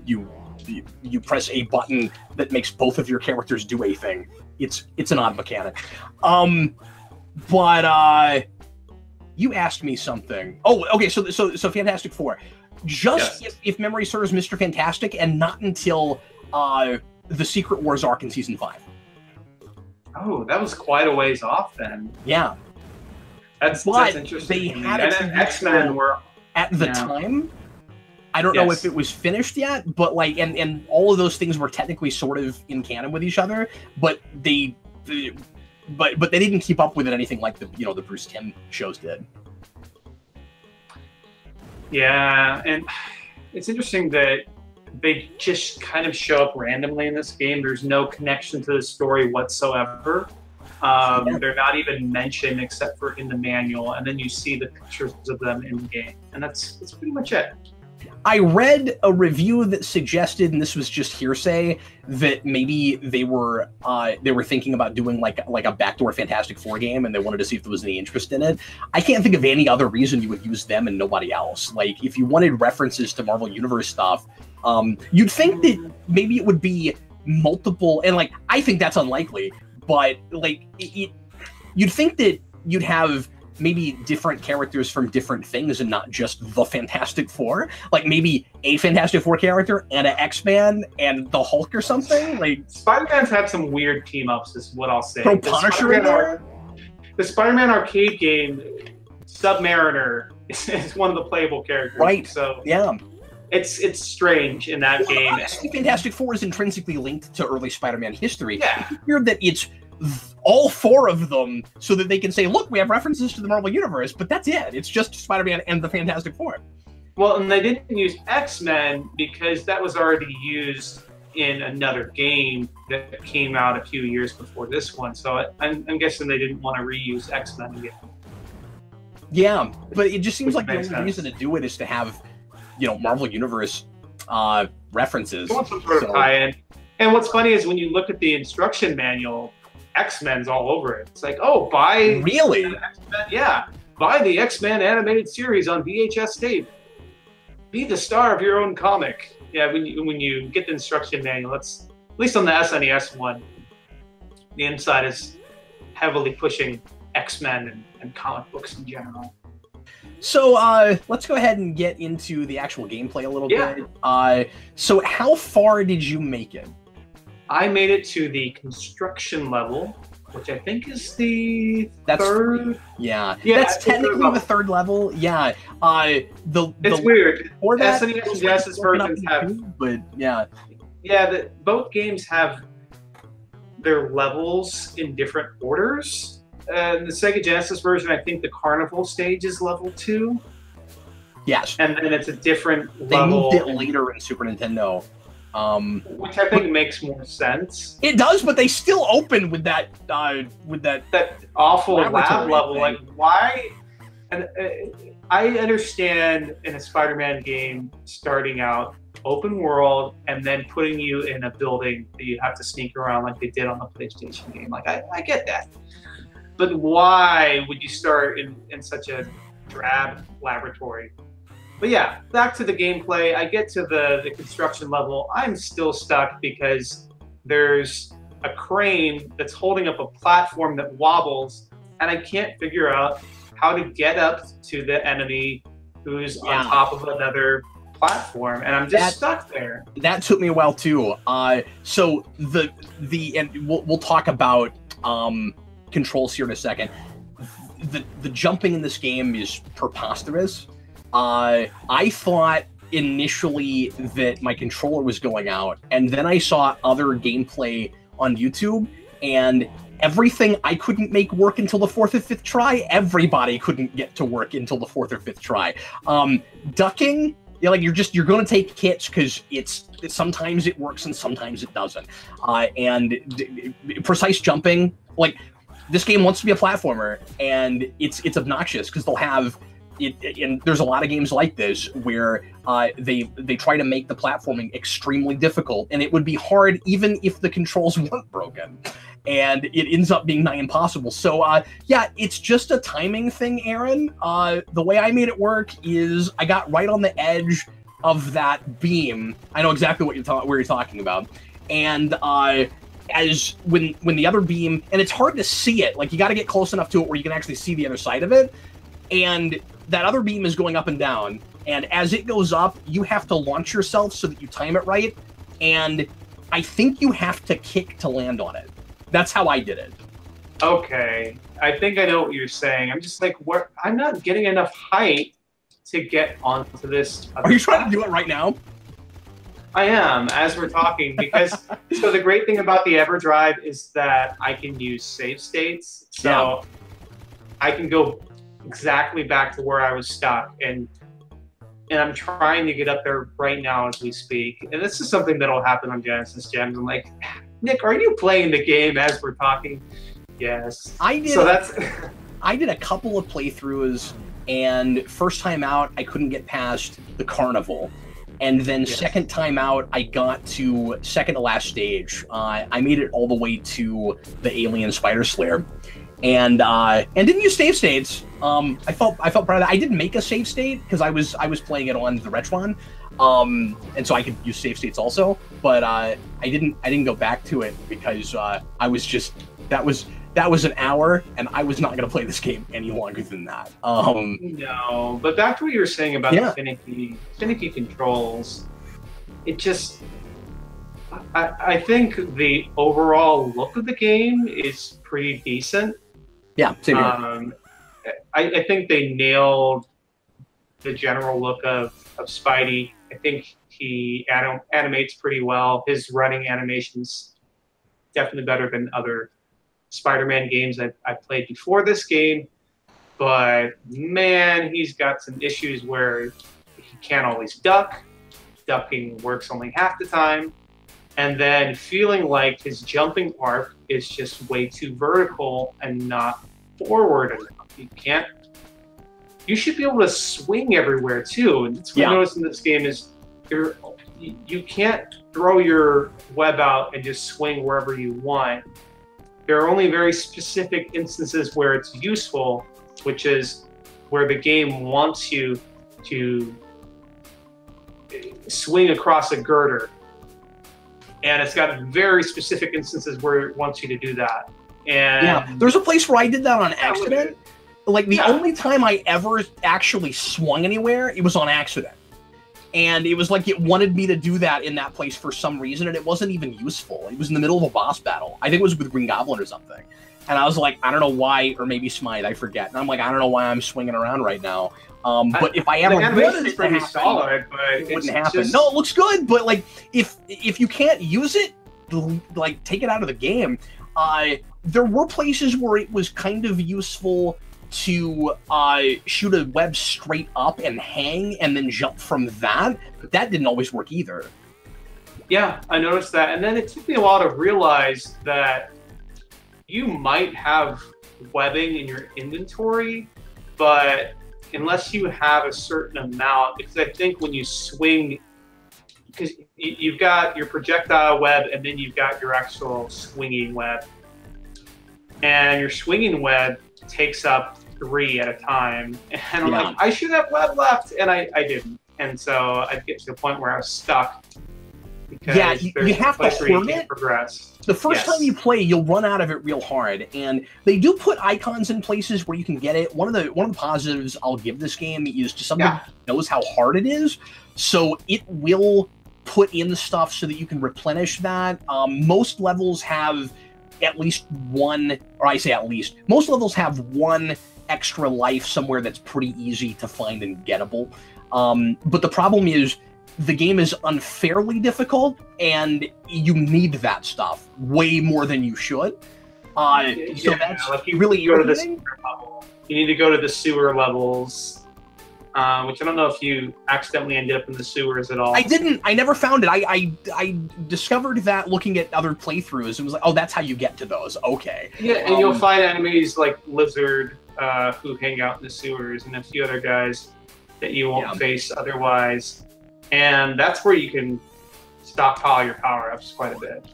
press a button that makes both of your characters do a thing. It's an odd mechanic. But you asked me something. Oh, okay. So Fantastic Four. Just yes. if memory serves, Mr. Fantastic, and not until the Secret Wars arc in season 5. Oh, that was quite a ways off then. Yeah. That's interesting. They had and X-Men were at the time. I don't know if it was finished yet, but like, and all of those things were technically sort of in canon with each other, but they didn't keep up with it anything like the Bruce Timm shows did. Yeah, and it's interesting that they just kind of show up randomly in this game. There's no connection to the story whatsoever. They're not even mentioned except for in the manual, and then you see the pictures of them in the game, and that's pretty much it. I read a review that suggested, and this was just hearsay, that maybe they were thinking about doing like a backdoor Fantastic Four game, and they wanted to see if there was any interest in it. I can't think of any other reason you would use them and nobody else. Like, if you wanted references to Marvel Universe stuff, you'd think that maybe it would be multiple, and like I think that's unlikely, but like you'd think that you'd have maybe different characters from different things and not just the Fantastic Four. Like maybe a Fantastic Four character and an X-Man and the Hulk or something. Like Spider-Man's had some weird team-ups is what I'll say. Throw Punisher in there? The Spider-Man arcade game, Submariner, is one of the playable characters. Right. So yeah. It's strange in that game. Honestly, Fantastic Four is intrinsically linked to early Spider-Man history. Yeah. It's weird that it's all four of them so that they can say, look, we have references to the Marvel Universe, but that's it. It's just Spider-Man and the Fantastic Four. Well, and they didn't use X-Men because that was already used in another game that came out a few years before this one. So I'm guessing they didn't want to reuse X-Men again. Yeah, but it just seems like the only reason to do it is to have, Marvel Universe references. Some sort of tie-in. And what's funny is when you look at the instruction manual, X-Men's all over it. It's like, oh, buy really? X-Men, yeah, buy the X-Men animated series on VHS tape. Be the star of your own comic. Yeah, when you get the instruction manual, it's at least on the SNES one. The inside is heavily pushing X-Men and comic books in general. So let's go ahead and get into the actual gameplay a little bit. So how far did you make it? I made it to the construction level, which I think is the third. Yeah, that's technically the third level. Yeah. It's weird. SNES and Genesis versions have, but yeah. Yeah, both games have their levels in different orders. The Sega Genesis version, I think the Carnival stage is level 2. Yes. And then it's a different level. They moved it later in Super Nintendo. Which I think makes more sense. It does, but they still open with that awful lab level. Like, why? And I understand in a Spider-Man game starting out open world and then putting you in a building that you have to sneak around like they did on the PlayStation game. Like, I get that. But why would you start in such a drab laboratory? But yeah, back to the gameplay. I get to the construction level. I'm still stuck because there's a crane that's holding up a platform that wobbles, and I can't figure out how to get up to the enemy who's on top of another platform, and I'm just stuck there. That took me a while too. So and we'll talk about controls here in a second. The jumping in this game is preposterous. I thought initially that my controller was going out, and then I saw other gameplay on YouTube, and everything I couldn't make work until the 4th or 5th try, everybody couldn't get to work until the 4th or 5th try. Ducking, you're going to take hits because sometimes it works and sometimes it doesn't. And precise jumping, like, this game wants to be a platformer, and it's obnoxious because they'll have and there's a lot of games like this where they try to make the platforming extremely difficult, and it would be hard even if the controls weren't broken, and it ends up being nigh impossible. So yeah, it's just a timing thing, Aaron. The way I made it work is I got right on the edge of that beam. I know exactly what you're talking about, and as when the other beam, and it's hard to see it, like you got to get close enough to it where you can actually see the other side of it, and that other beam is going up and down, and as it goes up, you have to launch yourself so that you time it right, and I think you have to kick to land on it. That's how I did it. Okay, I think I know what you're saying. I'm just like, I'm not getting enough height to get onto this. Are you trying to do it right now? I am, as we're talking, because so the great thing about the EverDrive is that I can use save states. So I can go exactly back to where I was stuck, and I'm trying to get up there right now as we speak. And this is something that'll happen on Genesis Gems. I'm like, Nick, are you playing the game as we're talking? Yes. I did. So I did a couple of playthroughs, and first time out, I couldn't get past the carnival. And then second time out, I got to second to last stage. I made it all the way to the alien spider slayer, and didn't use save states. I felt proud of that. I didn't make a save state because I was playing it on the Retron, and so I could use save states also. But I didn't go back to it because I was just that was an hour, and I was not going to play this game any longer than that. No, but back to what you were saying about the finicky controls. It just, I think the overall look of the game is pretty decent. Yeah, same here. I think they nailed the general look of Spidey. I think he animates pretty well. His running animation's definitely better than other Spider-Man games I've played before this game, but man, he's got some issues where he can't always duck. Ducking works only half the time, and then feeling like his jumping arc is just way too vertical and not forward enough. You should be able to swing everywhere too, and that's what I noticed in this game is you can't throw your web out and just swing wherever you want. There are only very specific instances where it's useful, which is where the game wants you to swing across a girder. And it's got very specific instances where it wants you to do that. And there's a place where I did that on accident. Like the only time I ever actually swung anywhere, it was on accident. And it was like it wanted me to do that in that place for some reason, and it wasn't even useful. It was in the middle of a boss battle. I think it was with Green Goblin or something. And I was like, I don't know why, or maybe Smite, I forget. And I'm like, I don't know why I'm swinging around right now. But if I ever wanted it to happen, solid, but it wouldn't happen. No, it looks good, but like if you can't use it, like take it out of the game. There were places where it was kind of useful to shoot a web straight up and hang and then jump from that, but that didn't always work either. Yeah, I noticed that, and then it took me a while to realize that you might have webbing in your inventory, but unless you have a certain amount, because I think when you swing, because you've got your projectile web and then you've got your actual swinging web, and your swinging web takes up 3 at a time, and I'm like, I should have web left, and I didn't, and so I'd get to the point where I was stuck. Because you have to hoard it. Progress. The first time you play, you'll run out of it real hard, and they do put icons in places where you can get it. One of the positives I'll give this game is just somebody who knows how hard it is, so it will put in stuff so that you can replenish that. Most levels have at least one, or I say at least, most levels have one extra life somewhere that's pretty easy to find and gettable. But the problem is the game is unfairly difficult, and you need that stuff way more than you should. So that's like really irritating. You need to go to the sewer levels, which I don't know if you accidentally ended up in the sewers at all. I didn't. I never found it. I discovered that looking at other playthroughs. It was like, oh, that's how you get to those. Okay. Yeah, and you'll find enemies like Lizard who hang out in the sewers, and a few other guys that you won't face otherwise. And that's where you can stockpile your power-ups quite a bit.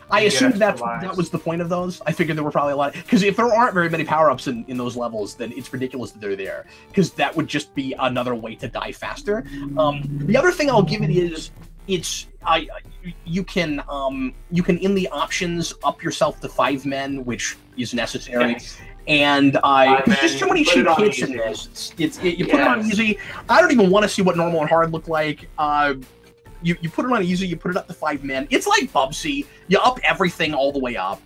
I assumed that was the point of those. I figured there were probably a lot. Because if there aren't very many power-ups in those levels, then it's ridiculous that they're there. Because that would just be another way to die faster. The other thing I'll give it is, you can in the options up yourself to 5 men, which is necessary. Yes. And there's just too many cheap hits in this. You put it on easy. I don't even want to see what normal and hard look like. You put it on easy, you put it up to 5 men. It's like Bubsy. You up everything all the way up.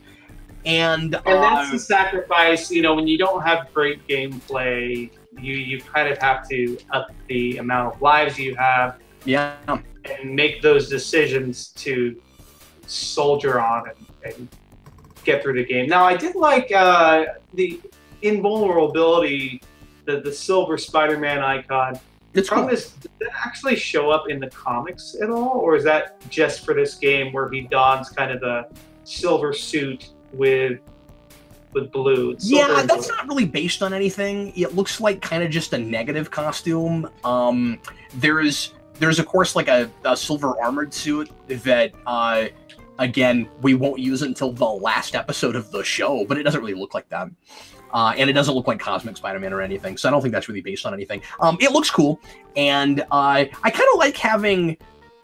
And that's the sacrifice, you know, when you don't have great gameplay, you kind of have to up the amount of lives you have. Yeah. And make those decisions to soldier on and get through the game. Now, I did like the invulnerability, the silver Spider-Man icon. It's cool. Does that actually show up in the comics at all, or is that just for this game where he dons kind of the silver suit with blue? Yeah, that's not really based on anything. It looks like kind of just a negative costume. There's of course like a silver armored suit that again, we won't use until the last episode of the show, but it doesn't really look like that. And it doesn't look like Cosmic Spider-Man or anything, so I don't think that's really based on anything. It looks cool, and I kind of like having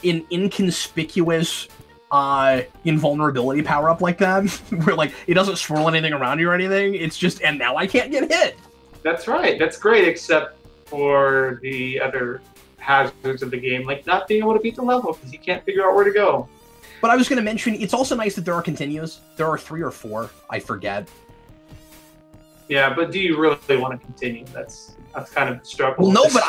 an inconspicuous invulnerability power-up like that, where like it doesn't swirl anything around you or anything. It's just, and now I can't get hit. That's right. That's great, except for the other hazards of the game, like not being able to beat the level because you can't figure out where to go. But I was going to mention, it's also nice that there are continues. There are 3 or 4, I forget. Yeah, but do you really want to continue? That's kind of the struggle. Well, no, but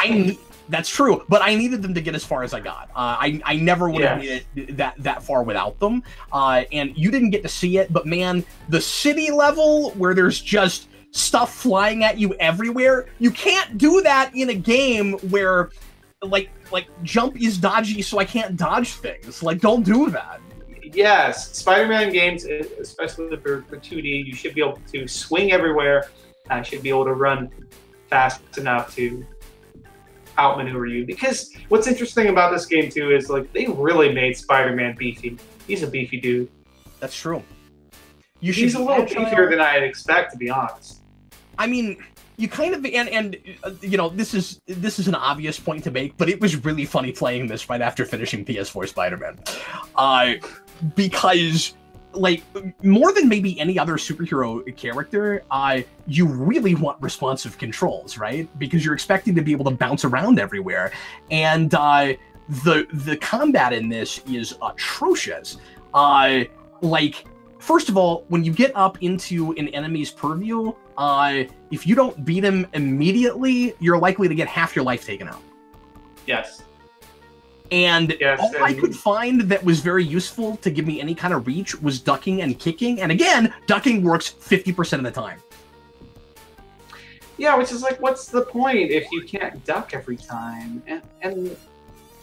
that's true. But I needed them to get as far as I got. I never would have made it that far without them. And you didn't get to see it, but man, the city level where there's just stuff flying at you everywhere, you can't do that in a game where like jump is dodgy, so I can't dodge things. Like, don't do that. Yes, Spider-Man games, especially for 2D, you should be able to swing everywhere. I should be able to run fast enough to outmaneuver you. Because what's interesting about this game too is like they really made Spider-Man beefy. He's a beefy dude. That's true. He's a little beefier than I'd expect, to be honest. I mean, you kind of and you know, this is an obvious point to make, but it was really funny playing this right after finishing PS4 Spider-Man, because like more than maybe any other superhero character, you really want responsive controls, right? Because you're expecting to be able to bounce around everywhere, and the combat in this is atrocious. Like, first of all, when you get up into an enemy's purview, if you don't beat him immediately, you're likely to get half your life taken out. Yes. And all I could find that was very useful to give me any kind of reach was ducking and kicking. And again, ducking works 50% of the time. Yeah, which is like, what's the point if you can't duck every time? And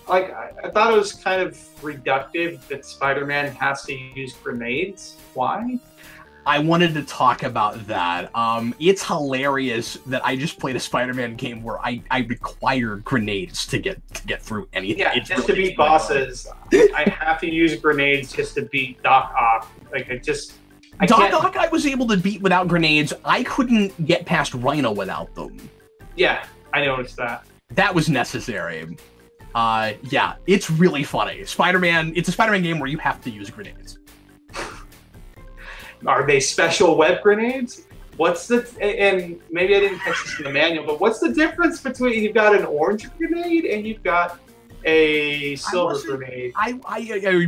like, I thought it was kind of reductive that Spider-Man has to use grenades. Why? I wanted to talk about that. It's hilarious that I just played a Spider-Man game where I required grenades to get through anything. Yeah, just to beat bosses, I have to use grenades just to beat Doc Ock. Like, Doc Ock I was able to beat without grenades. I couldn't get past Rhino without them. Yeah, I noticed that. That was necessary. Yeah, it's really funny. Spider-Man, it's a Spider-Man game where you have to use grenades. Are they special web grenades? What's the, and maybe I didn't catch this in the manual, but what's the difference between, you've got an orange grenade and you've got a silver grenade?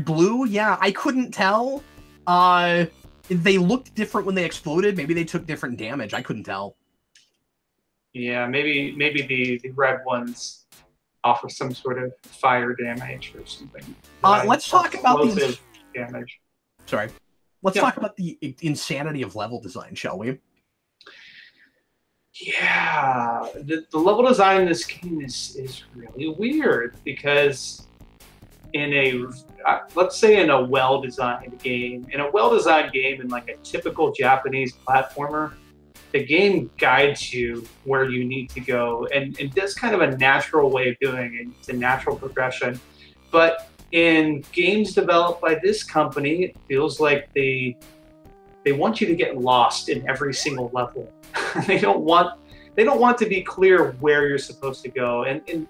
Blue? Yeah, I couldn't tell. They looked different when they exploded. Maybe they took different damage. I couldn't tell. Yeah, maybe the red ones offer some sort of fire damage or something. Let's talk about the damage. Sorry. Let's talk about the insanity of level design, shall we? Yeah, the level design in this game is really weird because in a, let's say in a well-designed game, in like a typical Japanese platformer, the game guides you where you need to go, and that's kind of a natural way of doing it. It's a natural progression. But in games developed by this company, it feels like they want you to get lost in every single level. They don't want to be clear where you're supposed to go, and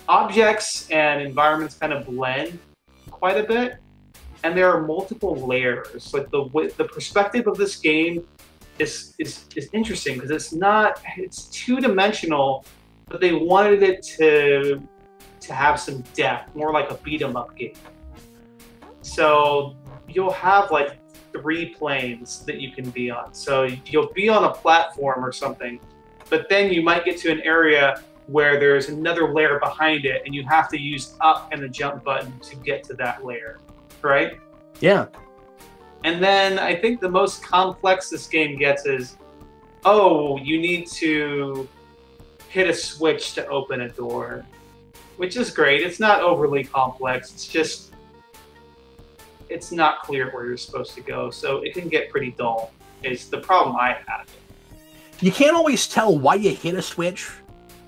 objects and environments kind of blend quite a bit, and there are multiple layers. Like the perspective of this game is interesting because it's two-dimensional, but they wanted it to have some depth, more like a beat 'em up game. So you'll have like 3 planes that you can be on. So you'll be on a platform or something, but then you might get to an area where there's another layer behind it, and you have to use up and the jump button to get to that layer, right? Yeah. And then I think the most complex this game gets is, oh, you need to hit a switch to open a door, which is great. It's not overly complex. It's just, it's not clear where you're supposed to go. So it can get pretty dull, is the problem I had. You can't always tell why you hit a switch.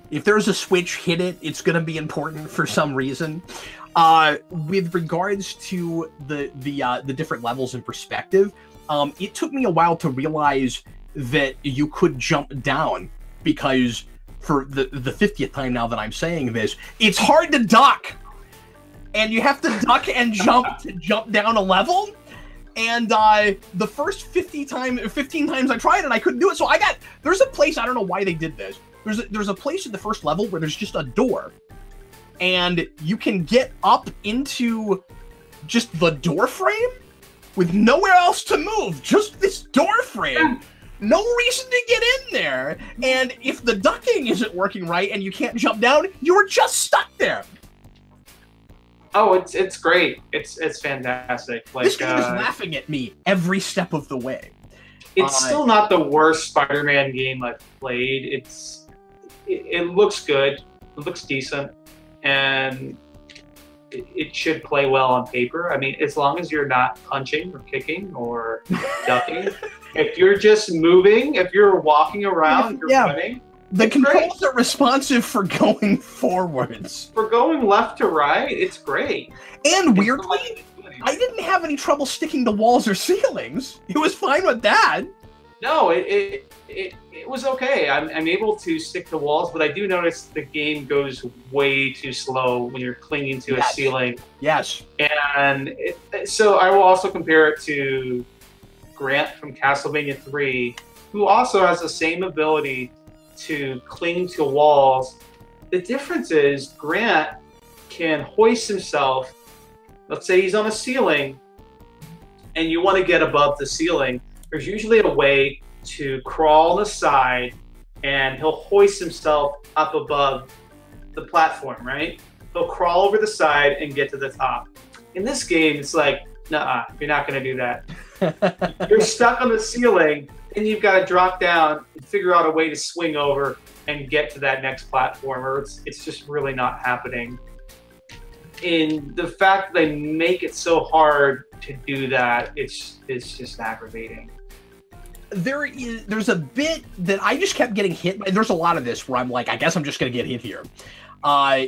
If there's a switch, hit it. It's going to be important for some reason. With regards to the different levels in perspective, it took me a while to realize that you could jump down, because for the 50th time now that I'm saying this, it's hard to duck, and you have to duck and jump to jump down a level. And the first 15 times I tried it, I couldn't do it. So there's a place, I don't know why they did this. There's a place in the first level where there's just a door, and you can get up into just the door frame with nowhere else to move, just this door frame. No reason to get in there. And if the ducking isn't working right and you can't jump down, you were just stuck there. Oh, it's great. It's fantastic. Like, this game is laughing at me every step of the way. It's still not the worst Spider-Man game I've played. It looks good. It looks decent, and it should play well on paper. I mean, as long as you're not punching or kicking or ducking. If you're just moving, if you're walking around, if you're running. The controls are responsive for going forwards. For going left to right, it's great. And weirdly, I didn't have any trouble sticking to walls or ceilings. It was fine with that. No, it was okay. I'm able to stick to walls, but I do notice the game goes way too slow when you're clinging to a ceiling. Yes. And so I will also compare it to Grant from Castlevania 3, who also has the same ability to cling to walls. The difference is Grant can hoist himself. Let's say he's on a ceiling and you want to get above the ceiling. There's usually a way to crawl on the side, and he'll hoist himself up above the platform, right? He'll crawl over the side and get to the top. In this game, it's like, nah, you're not going to do that. You're stuck on the ceiling, and you've got to drop down and figure out a way to swing over and get to that next platform, or it's just really not happening. In the fact that they make it so hard to do that, it's just aggravating. There's a bit that I just kept getting hit by. There's a lot of this where I'm like, I guess I'm just gonna get hit here.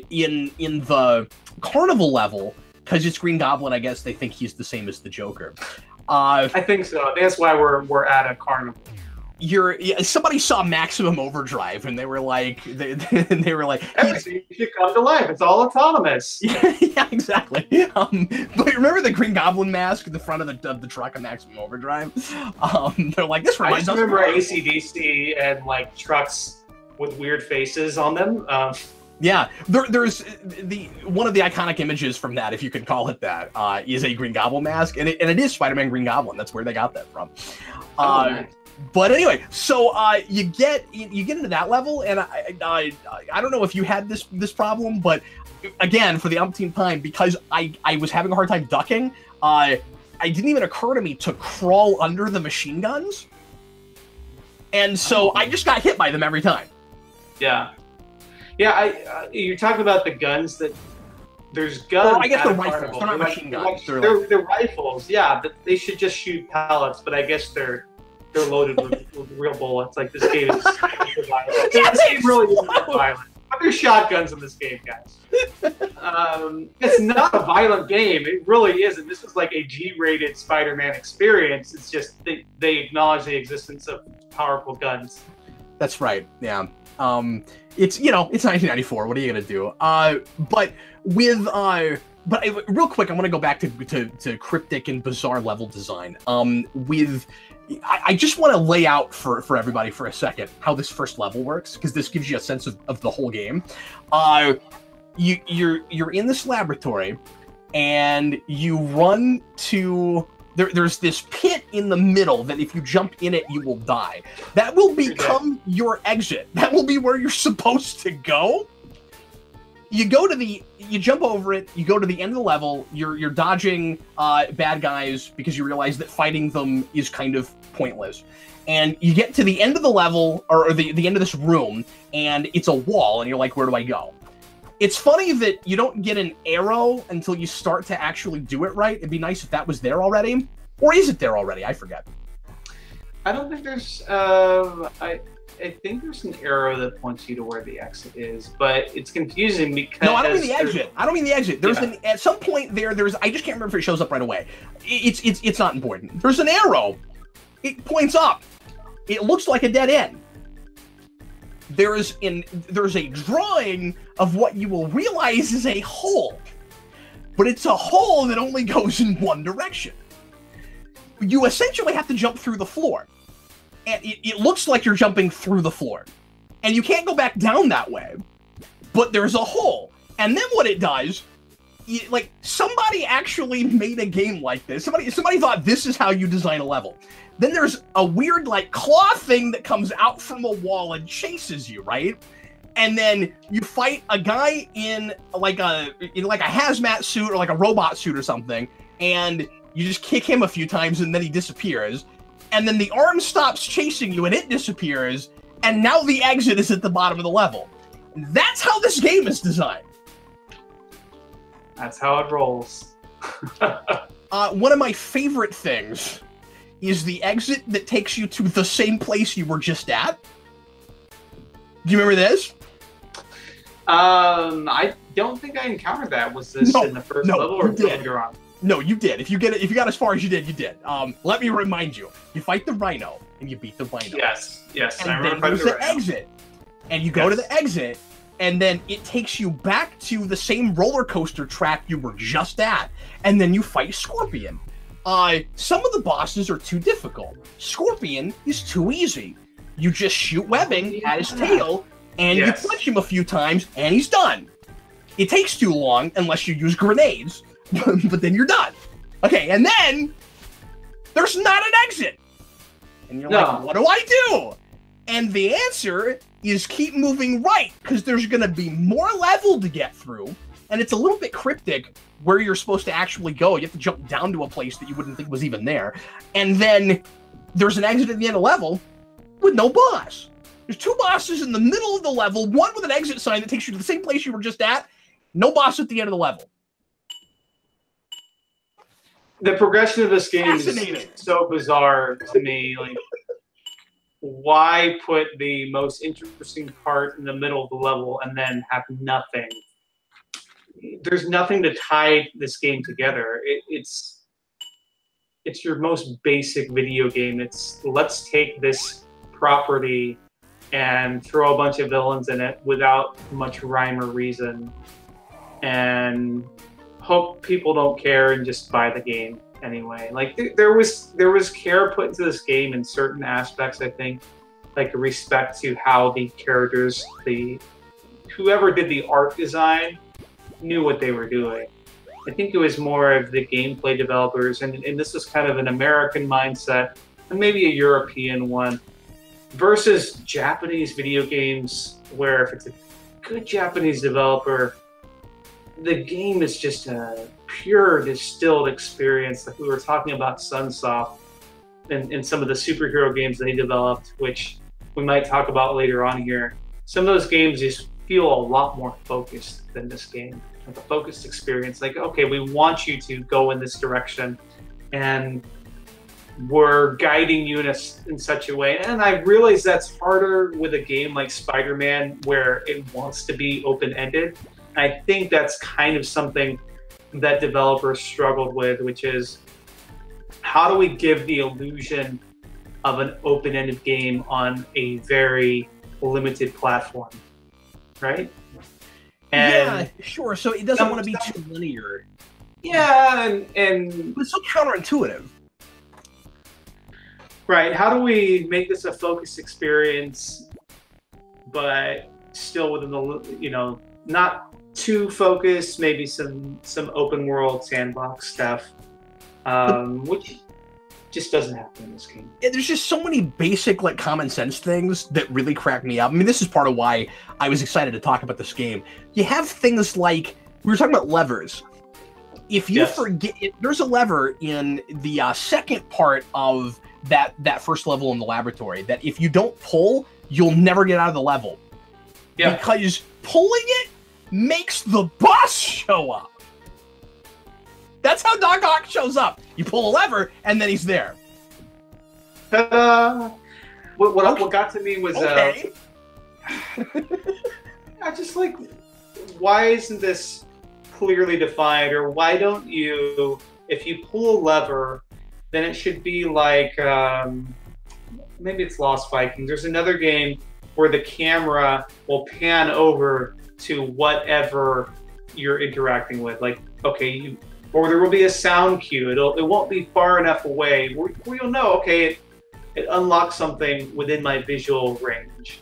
In the carnival level, because it's Green Goblin, I guess they think he's the same as the Joker. I think so. That's why we're at a carnival. Somebody saw Maximum Overdrive and they were like, everything should come to life. It's all autonomous. Yeah, exactly. But remember the Green Goblin mask at the front of the truck in Maximum Overdrive? They're like, this reminds us. I remember AC/DC and like trucks with weird faces on them. Yeah, there's one of the iconic images from that, if you can call it that, is a Green Goblin mask, and it is Spider-Man Green Goblin. That's where they got that from. Nice. But anyway, so you get into that level, and I don't know if you had this problem, but again, for the umpteenth time, because I was having a hard time ducking, it didn't even occur to me to crawl under the machine guns, and so I just got hit by them every time. Yeah. Yeah, you're talking about the guns that there's guns. Well, I guess they're rifles. They're not machine guns. They're rifles. Yeah, but they should just shoot pellets. But I guess they're loaded with real bullets. Like this game is super violent. This game really isn't that violent. But there's shotguns in this game, guys. It's not a violent game. It really isn't. This is like a G-rated Spider-Man experience. It's just they acknowledge the existence of powerful guns. That's right. Yeah. It's 1994. What are you gonna do? But real quick, I want to go back to cryptic and bizarre level design. I just want to lay out for everybody for a second how this first level works, because this gives you a sense of the whole game. You're in this laboratory, and you run to there's this pit in the middle that if you jump in it, you will die. That will become your exit. That will be where you're supposed to go. You jump over it, you go to the end of the level, you're dodging bad guys because you realize that fighting them is kind of pointless. And you get to the end of the level, or the end of this room, and it's a wall, and you're like, where do I go? It's funny that you don't get an arrow until you start to actually do it right. It'd be nice if that was there already. Or is it there already? I forget. I don't think there's, I think there's an arrow that points you to where the exit is, but it's confusing because... No, I don't mean the exit. I don't mean the exit. There's at some point there's I just can't remember if it shows up right away. It's not important. There's an arrow. It points up. It looks like a dead end. There's a drawing of what you will realize is a hole, but it's a hole that only goes in one direction. You essentially have to jump through the floor. And it looks like you're jumping through the floor. And you can't go back down that way. But there's a hole. And then what it does, like, somebody actually made a game like this. Somebody thought this is how you design a level. Then there's a weird, like, claw thing that comes out from a wall and chases you, right? And then you fight a guy in like a hazmat suit or like a robot suit or something, and you just kick him a few times and then he disappears. And then the arm stops chasing you and it disappears, and now the exit is at the bottom of the level. That's how this game is designed. That's how it rolls. One of my favorite things is the exit that takes you to the same place you were just at. Do you remember this? I don't think I encountered that. Was this in the first level or later on? No, you did. If you got as far as you did, you did. Let me remind you. You fight the rhino, and you beat the rhino. Yes. And then there's the exit. And you go to the exit, and then it takes you back to the same roller coaster track you were just at, and then you fight Scorpion. Some of the bosses are too difficult. Scorpion is too easy. You just shoot webbing at his tail, and you punch him a few times, and he's done. It takes too long unless you use grenades. But then you're done. Okay, and then there's not an exit. And you're like, what do I do? And the answer is keep moving right, because there's going to be more level to get through. And it's a little bit cryptic where you're supposed to actually go. You have to jump down to a place that you wouldn't think was even there. And then there's an exit at the end of the level with no boss. There's two bosses in the middle of the level, one with an exit sign that takes you to the same place you were just at. No boss at the end of the level. The progression of this game is so bizarre to me. Like, why put the most interesting part in the middle of the level and then have nothing? There's nothing to tie this game together. It's your most basic video game. It's let's take this property and throw a bunch of villains in it without much rhyme or reason, and hope people don't care and just buy the game anyway. Like there was care put into this game in certain aspects, I think, like respect to how the characters, whoever did the art design knew what they were doing. I think it was more of the gameplay developers, and this was kind of an American mindset and maybe a European one versus Japanese video games, where if it's a good Japanese developer, the game is just a pure distilled experience. Like we were talking about Sunsoft and some of the superhero games they developed, which we might talk about later on here. Some of those games just feel a lot more focused than this game. Like a focused experience. Like, okay, we want you to go in this direction, and we're guiding you in such a way. And I realize that's harder with a game like Spider-Man, where it wants to be open-ended. I think that's kind of something that developers struggled with, which is how do we give the illusion of an open-ended game on a very limited platform, right? And yeah, sure. So it doesn't want to be too linear. Yeah, but it's so counterintuitive. Right. How do we make this a focused experience, but still within the, not too focused, maybe some open world sandbox stuff. which just doesn't happen in this game. Yeah, there's just so many basic, like, common sense things that really crack me up. I mean, this is part of why I was excited to talk about this game. You have things like, we were talking about levers. If you forget, there's a lever in the second part of that first level in the laboratory that if you don't pull, you'll never get out of the level. Yeah. Because pulling it makes the boss show up. That's how Doc Ock shows up. You pull a lever, and then he's there. What got to me was... I just like, why isn't this clearly defined? Or why don't you, if you pull a lever, then it should be like... maybe it's Lost Vikings. There's another game where the camera will pan over to whatever you're interacting with. Like, okay, or there will be a sound cue. It won't be far enough away where you'll know, okay, it unlocks something within my visual range.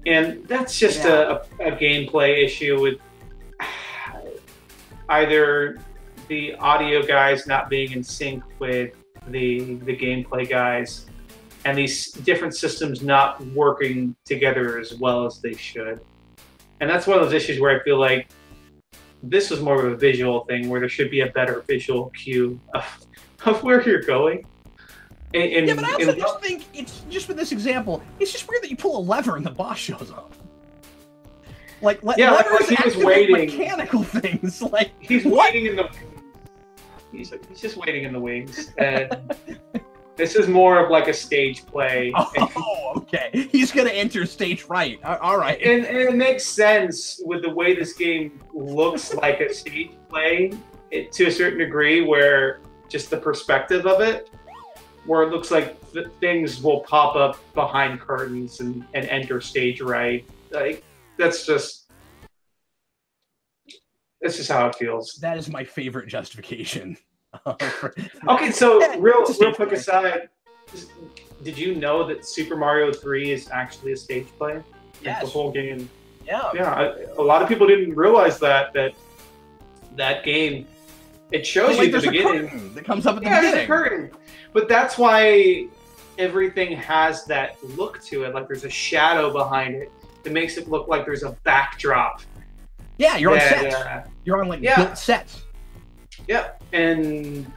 And that's just a gameplay issue with either the audio guys not being in sync with the gameplay guys, and these different systems not working together as well as they should. And that's one of those issues where I feel like this was more of a visual thing, where there should be a better visual cue of where you're going. Yeah, but I also just think, it's just with this example, it's just weird that you pull a lever and the boss shows up. Like, levers he was waiting. Mechanical things. Like, he's waiting in the... He's just waiting in the wings. And this is more of like a stage play. Oh, okay. He's going to enter stage right. All right. And it makes sense with the way this game looks like a stage play, to a certain degree, where just the perspective of it, where it looks like things will pop up behind curtains and enter stage right. Like, that's just how it feels. That is my favorite justification. Okay, so real quick aside, did you know that Super Mario 3 is actually a stage play? Yes. The whole game. Yeah. Yeah, a lot of people didn't realize that game, it shows you at the beginning. A curtain that comes up at the beginning. There's a curtain. But that's why everything has that look to it, like there's a shadow behind it that makes it look like there's a backdrop. Yeah, you're on sets. You're on, like, built sets. Yep, and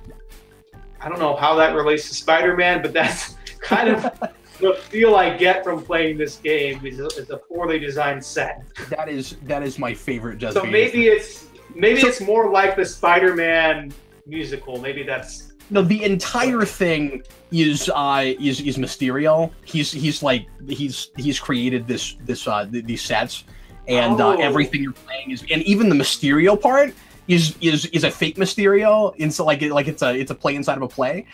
I don't know how that relates to Spider-Man, but that's kind of the feel I get from playing this game is a poorly designed set. That is my favorite justification. So maybe it's more like the Spider-Man musical. Maybe that's... No, the entire thing is Mysterio. He's created these sets, and everything you're playing is, and even the Mysterio part is a fake Mysterio. And so like it's a play inside of a play.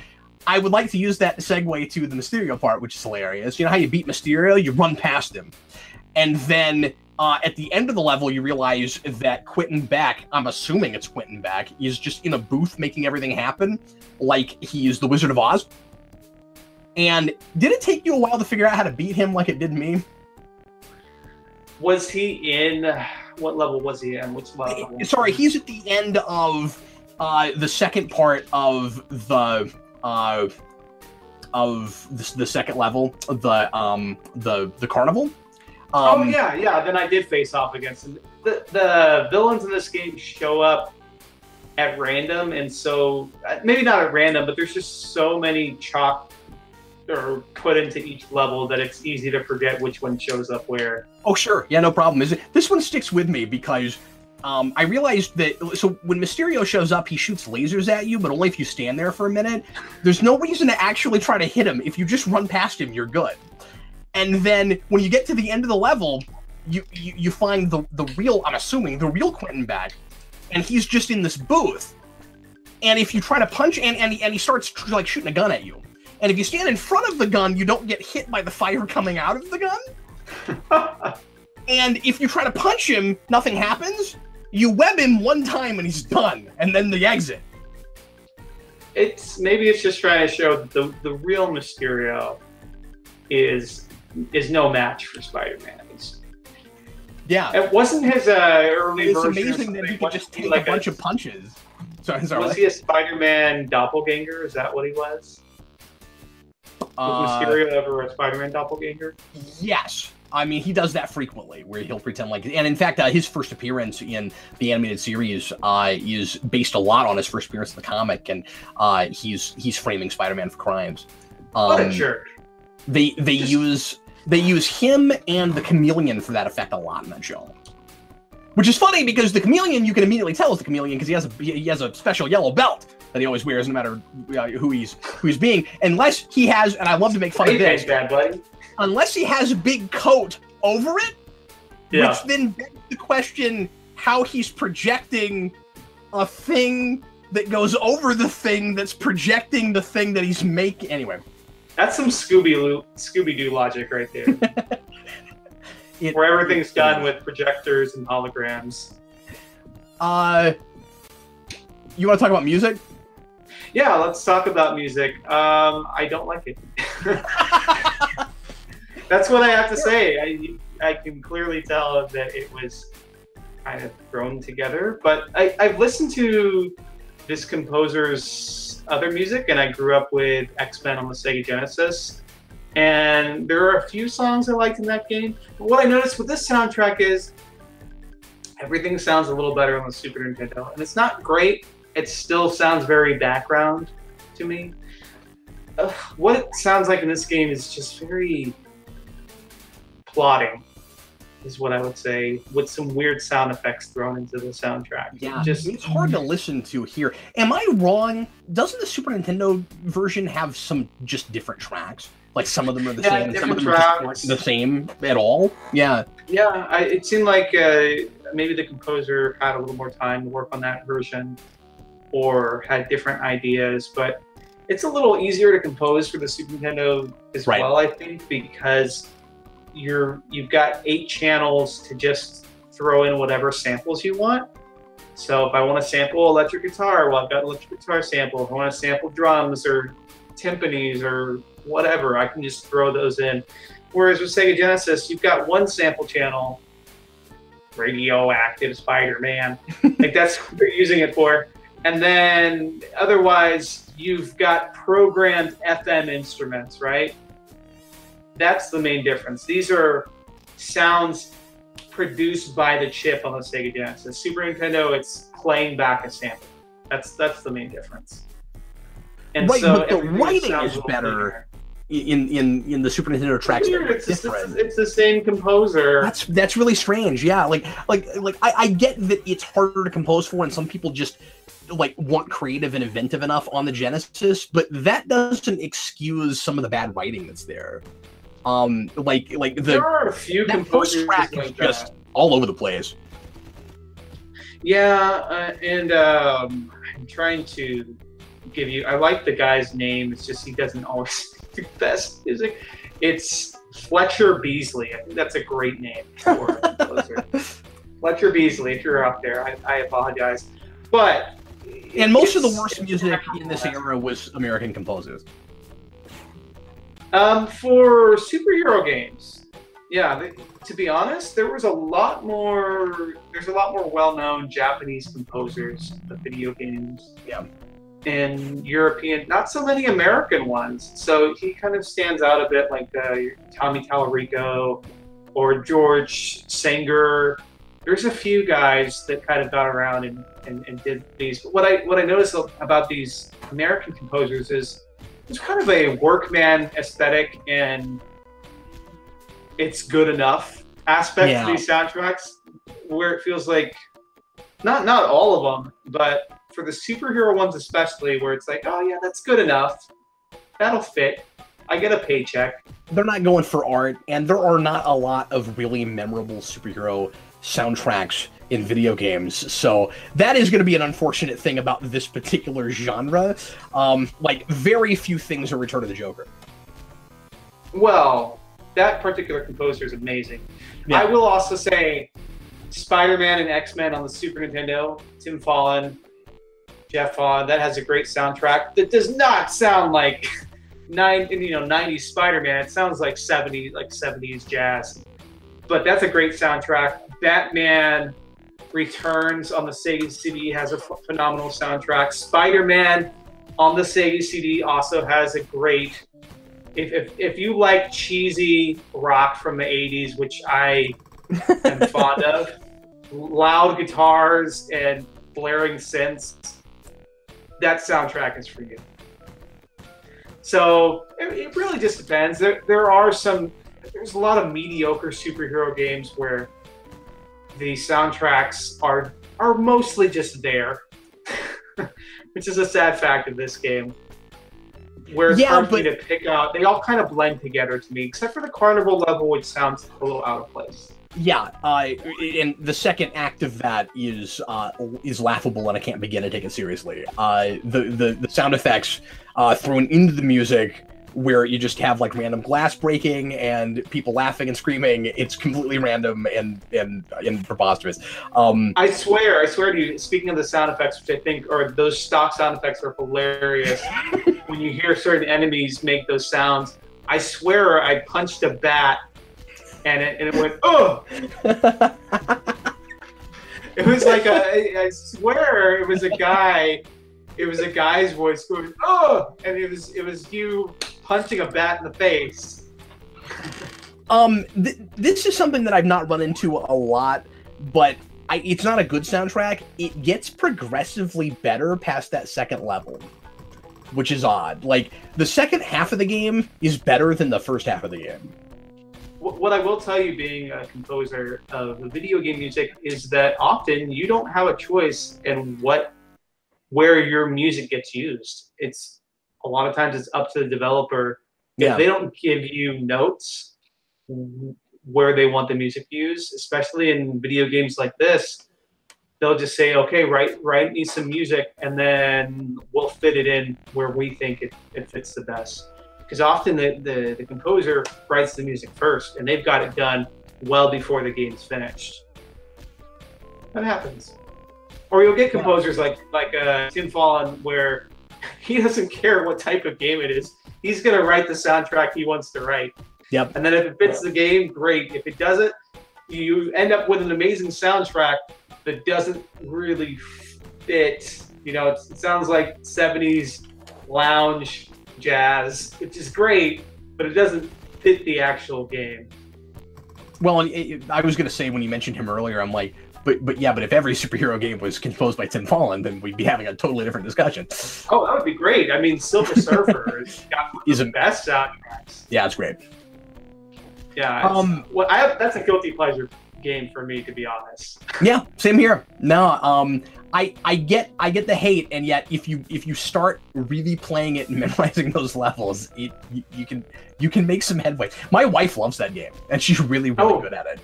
I would like to use that segue to the Mysterio part, which is hilarious. You know how you beat Mysterio? You run past him, and then at the end of the level, you realize that Quentin Beck, I'm assuming it's Quentin Beck, is just in a booth making everything happen, like he is the Wizard of Oz. And did it take you a while to figure out how to beat him like it did me? Was he in... What level was he in? Which level? Sorry, he's at the end of the second part of the second level, the carnival. Then I did face off against him. The villains in this game show up at random, and so maybe not at random, but there's just so many chalk or put into each level that it's easy to forget which one shows up where. Oh sure, yeah, no problem. This one sticks with me because I realized that, so when Mysterio shows up, he shoots lasers at you, but only if you stand there for a minute. There's no reason to actually try to hit him. If you just run past him, you're good. And then when you get to the end of the level, you find the real, I'm assuming, the real Quentin Beck, and he's just in this booth. And if you try to punch, and he starts like shooting a gun at you. And if you stand in front of the gun, you don't get hit by the fire coming out of the gun. And if you try to punch him, nothing happens. You web him one time and he's done, and then the exit. Maybe it's just trying to show that the real Mysterio is no match for Spider-Man. Yeah, it wasn't his early version. It's amazing that he could just take like a bunch of punches. Sorry. Was he a Spider-Man doppelganger? Is that what he was? Was Mysterio ever a Spider-Man doppelganger? Yes. I mean, he does that frequently, where he'll pretend like... And in fact, his first appearance in the animated series is based a lot on his first appearance in the comic, and he's framing Spider-Man for crimes. What a jerk. They use him and the Chameleon for that effect a lot in that show. Which is funny, because the Chameleon, you can immediately tell is the Chameleon, because he has a special yellow belt that he always wears, no matter who he's being. Unless he has, and I love to make fun of this, bad buddy. Unless he has a big coat over it, which then begs the question how he's projecting a thing that goes over the thing that's projecting the thing that he's making. Anyway. That's some Scooby-Doo logic right there. Where everything's done with projectors and holograms. You want to talk about music? Yeah, let's talk about music. I don't like it. That's what I have to say. I can clearly tell that it was kind of thrown together. But I've listened to this composer's other music, and I grew up with X-Men on the Sega Genesis. And there are a few songs I liked in that game. But what I noticed with this soundtrack is everything sounds a little better on the Super Nintendo. And it's not great. It still sounds very background to me. What it sounds like in this game is just very plotting, is what I would say, with some weird sound effects thrown into the soundtrack. Yeah, it's hard to listen to here. Am I wrong? Doesn't the Super Nintendo version have some just different tracks? Like some of them are the same, and some of them are just the same at all? Yeah. Yeah, it seemed like maybe the composer had a little more time to work on that version, or had different ideas, but it's a little easier to compose for the Super Nintendo as well, I think, because you've got 8 channels to just throw in whatever samples you want. So if I want to sample electric guitar, well, I've got electric guitar sample. If I want to sample drums or timpanis or whatever, I can just throw those in. Whereas with Sega Genesis, you've got one sample channel, radioactive Spider-Man. Like that's what they're using it for. And then otherwise, you've got programmed FM instruments, right? That's the main difference. These are sounds produced by the chip on the Sega Genesis. Super Nintendo, it's playing back a sample. That's the main difference. And so but the writing is better in the Super Nintendo tracks. It's the same composer. That's really strange. Yeah, like I get that it's harder to compose for, and some people just like weren't creative and inventive enough on the Genesis, but that doesn't excuse some of the bad writing that's there. There are a few composers track like just all over the place. Yeah, and I'm trying to give you. I like the guy's name. It's just he doesn't always do the best music. It's Fletcher Beasley. I think that's a great name for a composer. Fletcher Beasley, if you're out there, I apologize, but. And most of the worst music in this era was American composers. For superhero games, yeah. To be honest, there's a lot more well-known Japanese composers of video games. Yeah. And European, not so many American ones. So he kind of stands out a bit, like Tommy Tallarico or George Sanger. There's a few guys that kind of got around and did these. But what I noticed about these American composers is there's kind of a workman aesthetic and it's good enough aspect to these soundtracks, where it feels like not all of them, but for the superhero ones especially, where it's like, oh yeah, that's good enough, that'll fit. I get a paycheck. They're not going for art, and there are not a lot of really memorable superhero soundtracks in video games, so that is going to be an unfortunate thing about this particular genre. Like, very few things are Return of the Joker. Well, that particular composer is amazing. Yeah. I will also say Spider-Man and X-Men on the Super Nintendo, Tim Fallon, Jeff Vaughn, that has a great soundtrack that does not sound like 90s Spider-Man. It sounds like 70s jazz. But that's a great soundtrack. Batman Returns on the Sega CD has a phenomenal soundtrack. Spider-Man on the Sega CD also has a great. If you like cheesy rock from the 80s, which I am fond of, loud guitars and blaring synths, that soundtrack is for you. So it really just depends. There's a lot of mediocre superhero games where the soundtracks are mostly just there, which is a sad fact of this game. Where it's hard for me to pick out. They all kind of blend together to me, except for the carnival level, which sounds a little out of place. Yeah, and the second act of that is laughable, and I can't begin to take it seriously. The sound effects thrown into the music, where you just have like random glass breaking and people laughing and screaming. It's completely random and preposterous. I swear to you, speaking of the sound effects, which I think are those stock sound effects are hilarious. When you hear certain enemies make those sounds, I swear I punched a bat and it went, oh! It was like I swear it was a guy. It was a guy's voice going, oh! And it was you punching a bat in the face. This is something that I've not run into a lot, but it's not a good soundtrack. It gets progressively better past that second level, which is odd. Like, the second half of the game is better than the first half of the game. What I will tell you, being a composer of video game music, is that often you don't have a choice in where your music gets used. It's a lot of times it's up to the developer. If they don't give you notes where they want the music used, especially in video games like this, they'll just say, okay, write me some music, and then we'll fit it in where we think it fits the best. Because often the composer writes the music first, and they've got it done well before the game's finished. That happens. Or you'll get composers like Tim Fallon, where he doesn't care what type of game it is. He's going to write the soundtrack he wants to write. Yep. And then if it fits the game, great. If it doesn't, you end up with an amazing soundtrack that doesn't really fit. You know, it sounds like 70s lounge jazz, which is great, but it doesn't fit the actual game. Well, I was going to say, when you mentioned him earlier, I'm like, but if every superhero game was composed by Tim Fallon, then we'd be having a totally different discussion. Oh, that would be great. I mean, Silver Surfer has got the best soundtracks. Yeah, it's great. Yeah. That's a guilty pleasure game for me, to be honest. Yeah, same here. No, I get the hate, and yet if you start really playing it and memorizing those levels, you can make some headway. My wife loves that game, and she's really good at it.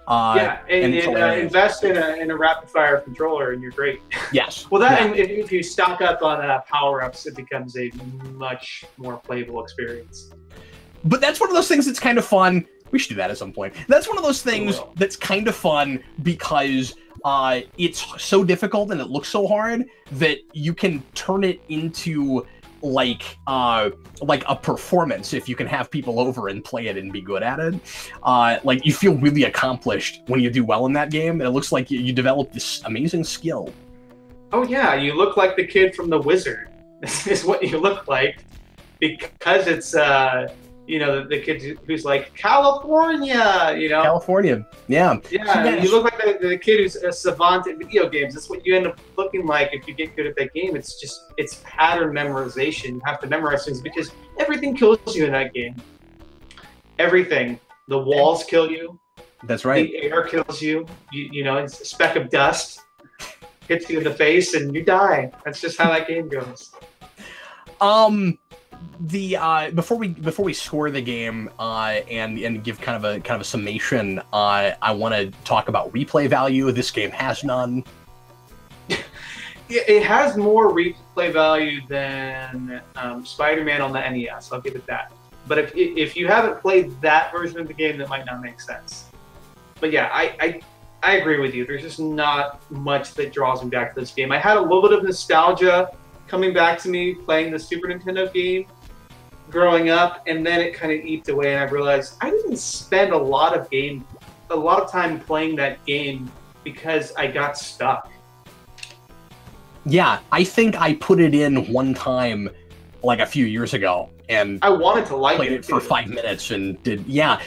And invest in a rapid fire controller, and you're great. Yes. Well, and if you stock up on power ups, it becomes a much more playable experience. But that's one of those things that's kind of fun. We should do that at some point. That's one of those things that's kind of fun because it's so difficult and it looks so hard that you can turn it into like a performance if you can have people over and play it and be good at it. Like, you feel really accomplished when you do well in that game, and it looks like you develop this amazing skill. Oh yeah, you look like the kid from The Wizard. This is what you look like, because it's the kid who's like, California, California, yeah. Yeah, you look like the kid who's a savant at video games. That's what you end up looking like if you get good at that game. It's pattern memorization. You have to memorize things because everything kills you in that game. Everything. The walls kill you. That's right. The air kills you. It's a speck of dust hits you in the face and you die. That's just how that game goes. Before we score the game and give kind of a summation, I want to talk about replay value. This game has none. It has more replay value than Spider-Man on the NES. I'll give it that. But if you haven't played that version of the game, that might not make sense. But yeah, I agree with you. There's just not much that draws me back to this game. I had a little bit of nostalgia coming back to me playing the Super Nintendo game growing up, and then it kind of eats away, and I realized I didn't spend a lot of time playing that game because I got stuck. Yeah, I think I put it in one time, like a few years ago, and I wanted to like played it for 5 minutes and did. Yeah,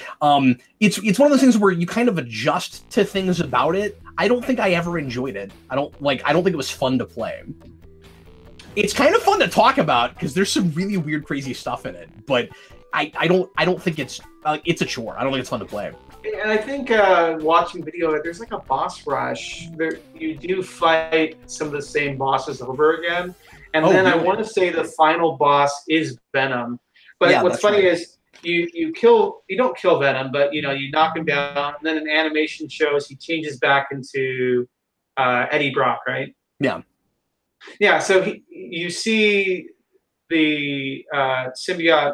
it's one of those things where you kind of adjust to things about it. I don't think I ever enjoyed it. I don't think it was fun to play. It's kind of fun to talk about because there's some really weird, crazy stuff in it, but I don't think it's a chore. I don't think it's fun to play. And I think watching video, there's like a boss rush. You do fight some of the same bosses over again, and then really? I want to say the final boss is Venom. But yeah, what's funny is you don't kill Venom, but you knock him down, and then an animation shows he changes back into Eddie Brock, right? Yeah. Yeah, so you see the symbiote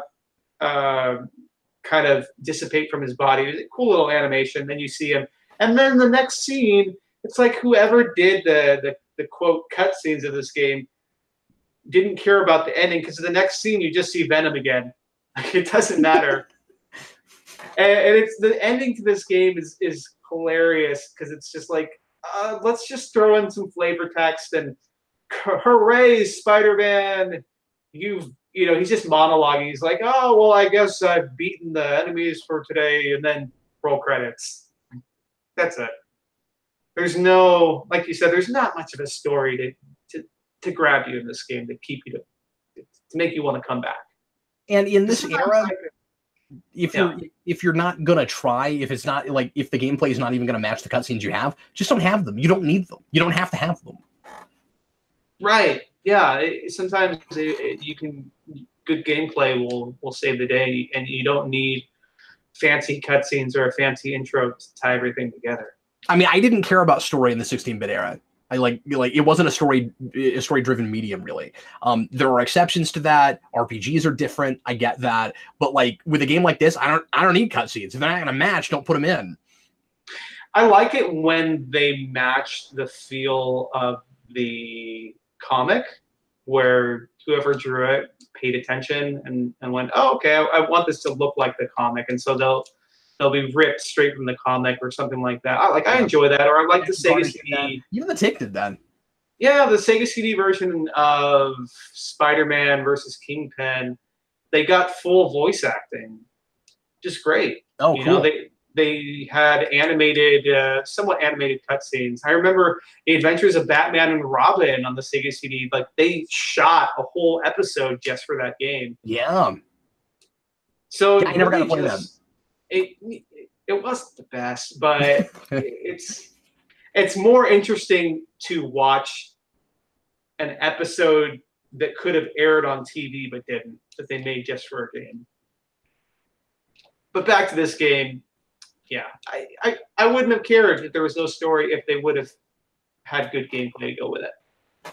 kind of dissipate from his body. It was a cool little animation. Then you see him. And then the next scene, it's like whoever did the quote cutscenes of this game didn't care about the ending, because the next scene you just see Venom again. Like, it doesn't matter. and it's the ending to this game is hilarious, because it's just like, let's just throw in some flavor text and hooray, Spider-Man, he's just monologuing. He's like, oh, well, I guess I've beaten the enemies for today, and then roll credits. That's it. There's no, like you said, there's not much of a story to grab you in this game, to keep you to make you want to come back. And in this era, if you're not gonna try, if it's not like, if the gameplay is not even gonna match the cutscenes you have, just don't have them. You don't need them. You don't have to have them. Right. Yeah. Sometimes you can. Good gameplay will save the day, and you don't need fancy cutscenes or a fancy intro to tie everything together. I mean, I didn't care about story in the 16-bit era. I like it wasn't a story-driven medium, really. There are exceptions to that. RPGs are different. I get that, but like with a game like this, I don't need cutscenes. If they're not gonna match, don't put them in. I like it when they match the feel of the comic, where whoever drew it paid attention and went, oh, okay, I want this to look like the comic, and so they'll be ripped straight from the comic or something like that. I enjoy that, or I like the Sega CD. Even the Tick did that. Yeah, the Sega CD version of Spider-Man versus Kingpin, they got full voice acting, just great. Oh, cool. They had somewhat animated cutscenes. I remember The Adventures of Batman and Robin on the Sega CD. Like, they shot a whole episode just for that game. Yeah. So I never got to play that. It wasn't the best, but it's more interesting to watch an episode that could have aired on TV but didn't, that they made just for a game. But back to this game. Yeah, I wouldn't have cared if there was no story, if they would have had good gameplay to go with it.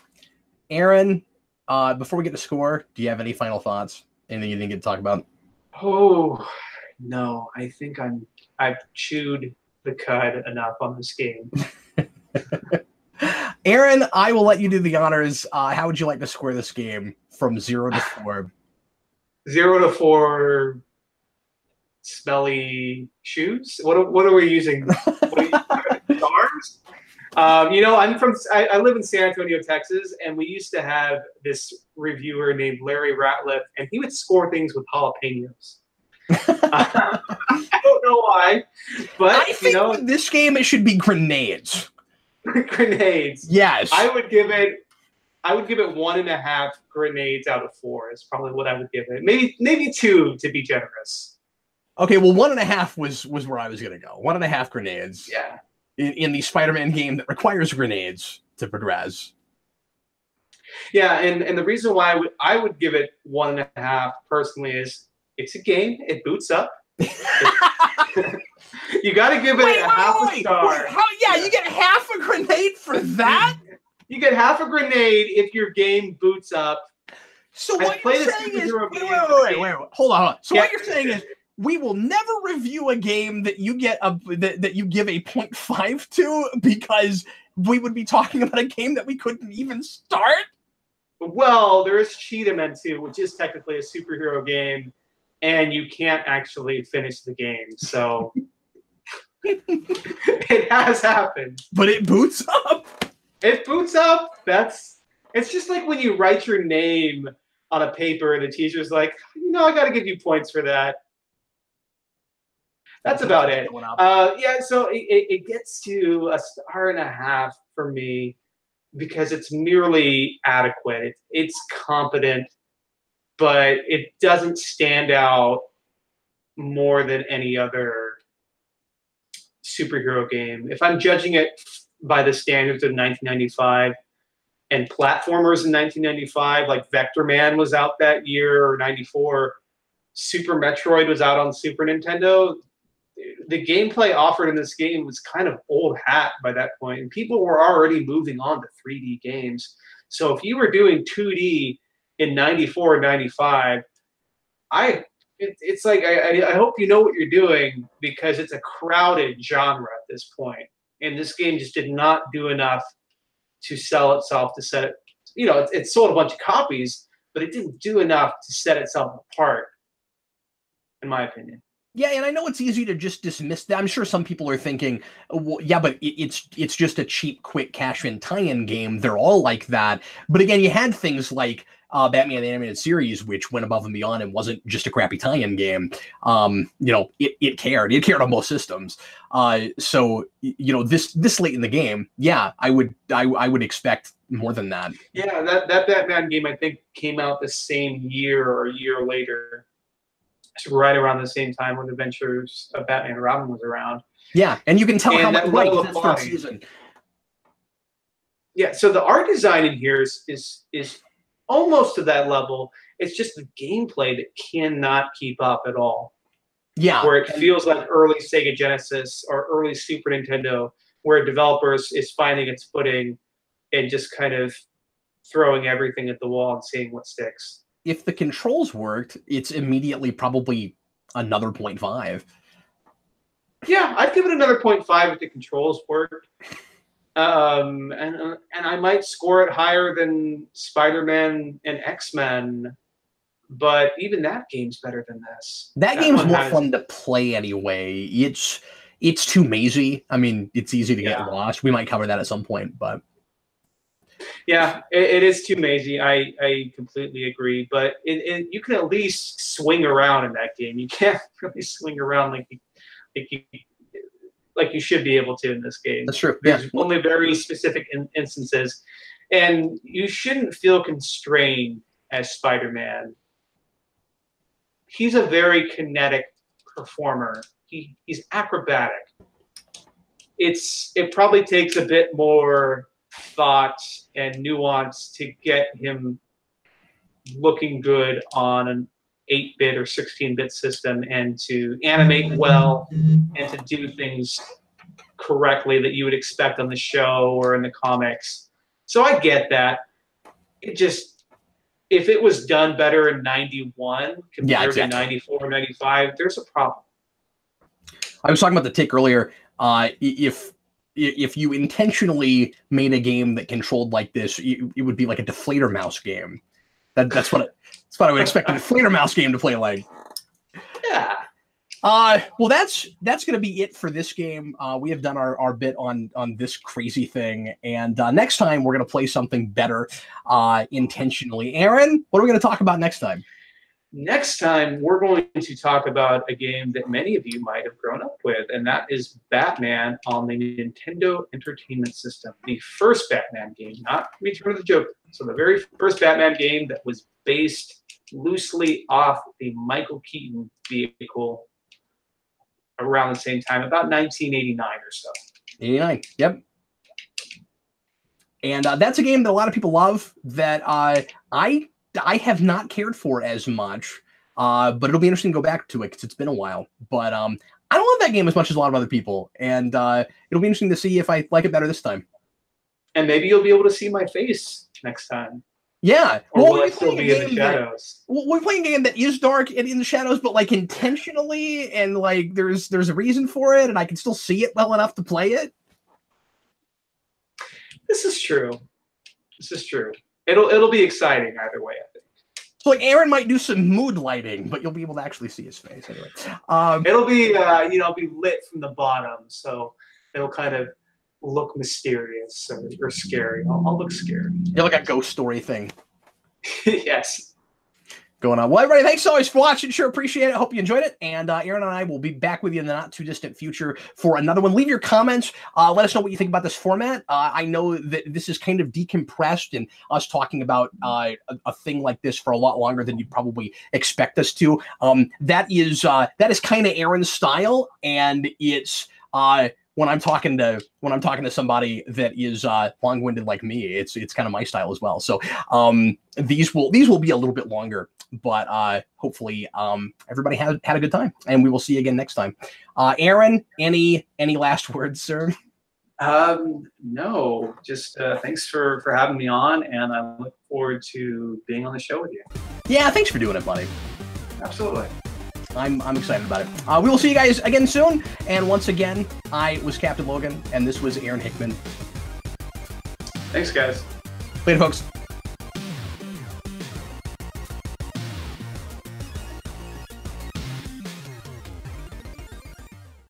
Aaron, before we get to score, do you have any final thoughts? Anything you didn't get to talk about? Oh, no. I think I've chewed the cud enough on this game. Aaron, I will let you do the honors. How would you like to score this game from 0 to 4? 0 to 4... smelly shoes. What are we using? Stars? I live in San Antonio, Texas, and we used to have this reviewer named Larry Ratliff, and he would score things with jalapenos. I don't know why, but I think with this game it should be grenades. Grenades. Yes. I would give it 1.5 grenades out of 4 is probably what I would give it. Maybe 2 to be generous. Okay, well, 1.5 was where I was going to go. 1.5 grenades. Yeah. In the Spider-Man game that requires grenades to progress. Yeah, and the reason why I would give it 1.5 personally is it's a game. It boots up. You got to give it half a star. You get half a grenade for that? You get half a grenade if your game boots up. So what you're saying is... Wait. Hold on. So what you're saying is, we will never review a game that you get that you give a 0.5 to, because we would be talking about a game that we couldn't even start? Well, there is Cheetah 2, which is technically a superhero game, and you can't actually finish the game. So It has happened. But it boots up. It boots up. It's just like when you write your name on a paper and the teacher's like, I got to give you points for that. That's about it. Yeah, so it gets to a star and a half for me because it's merely adequate. It's competent, but it doesn't stand out more than any other superhero game. If I'm judging it by the standards of 1995 and platformers in 1995, like Vector Man was out that year, or 94, Super Metroid was out on Super Nintendo, the gameplay offered in this game was kind of old hat by that point, and people were already moving on to 3D games. So if you were doing 2D in 94 and 95, it's like I hope you know what you're doing, because it's a crowded genre at this point, and this game just did not do enough to sell itself to set it. It sold a bunch of copies, but it didn't do enough to set itself apart, in my opinion. Yeah, and I know it's easy to just dismiss that. I'm sure some people are thinking, well, yeah, but it's just a cheap, quick cash-in tie-in game. They're all like that. But again, you had things like Batman the Animated Series, which went above and beyond and wasn't just a crappy tie-in game. It cared. It cared on both systems. So this late in the game, yeah, I would expect more than that. Yeah, that Batman game I think came out the same year or a year later. Right around the same time when Adventures of Batman and Robin was around. Yeah, and you can tell how much this third season. Yeah, so the art design in here is almost to that level. It's just the gameplay that cannot keep up at all. Yeah. Where it feels like early Sega Genesis or early Super Nintendo, where developers is finding its footing and just kind of throwing everything at the wall and seeing what sticks. If the controls worked, it's immediately probably another 0.5. Yeah, I'd give it another 0.5 if the controls worked. And I might score it higher than Spider-Man and X-Men, but even that game's better than this. That game's more fun to play anyway. It's too mazy. I mean, it's easy to get lost. We might cover that at some point, but... Yeah, it is too mazy. I completely agree. But you can at least swing around in that game. You can't really swing around like you should be able to in this game. That's true. There's only very specific instances. And you shouldn't feel constrained as Spider-Man. He's a very kinetic performer. He's acrobatic. It probably takes a bit more thought and nuance to get him looking good on an 8-bit or 16-bit system, and to animate well and to do things correctly that you would expect on the show or in the comics. So I get that. It just, if it was done better in 91 compared to 94, 95, there's a problem. I was talking about the tick earlier. If you intentionally made a game that controlled like this, it would be like a deflator mouse game. That's what I would expect a deflator mouse game to play like. Yeah. Well, that's going to be it for this game. We have done our bit on this crazy thing, and next time we're going to play something better intentionally. Aaron, what are we going to talk about next time? Next time, we're going to talk about a game that many of you might have grown up with, and that is Batman on the Nintendo Entertainment System. The first Batman game, not Return of the Joker. So the very first Batman game that was based loosely off the Michael Keaton vehicle around the same time, about 1989 or so. 89, yep. And that's a game that a lot of people love that I have not cared for as much, but it'll be interesting to go back to it because it's been a while. But I don't love that game as much as a lot of other people, and it'll be interesting to see if I like it better this time. And maybe you'll be able to see my face next time. Yeah. Or will I still be in the shadows? We're playing a game that is dark and in the shadows, but like intentionally, and like there's a reason for it, and I can still see it well enough to play it. This is true. This is true. It'll be exciting either way, I think. So like Aaron might do some mood lighting, but you'll be able to actually see his face anyway. It'll be be lit from the bottom, so it'll kind of look mysterious or scary. I'll look scary. You're like a ghost story thing. Yes. Going on. Well, everybody, thanks always for watching. Sure appreciate it. Hope you enjoyed it. And Aaron and I will be back with you in the not too distant future for another one. Leave your comments. Let us know what you think about this format. I know that this is kind of decompressed and us talking about a thing like this for a lot longer than you'd probably expect us to. That is kind of Aaron's style, and it's when I'm talking to somebody that is long-winded like me, it's kind of my style as well. So these will be a little bit longer, but hopefully everybody had a good time, and we will see you again next time. Aaron, any last words, sir? No, just thanks for having me on, and I look forward to being on the show with you. Yeah, thanks for doing it, buddy. Absolutely. I'm excited about it. We will see you guys again soon. And once again, I was Captain Logan, and this was Aaron Hickman. Thanks, guys. Later, folks.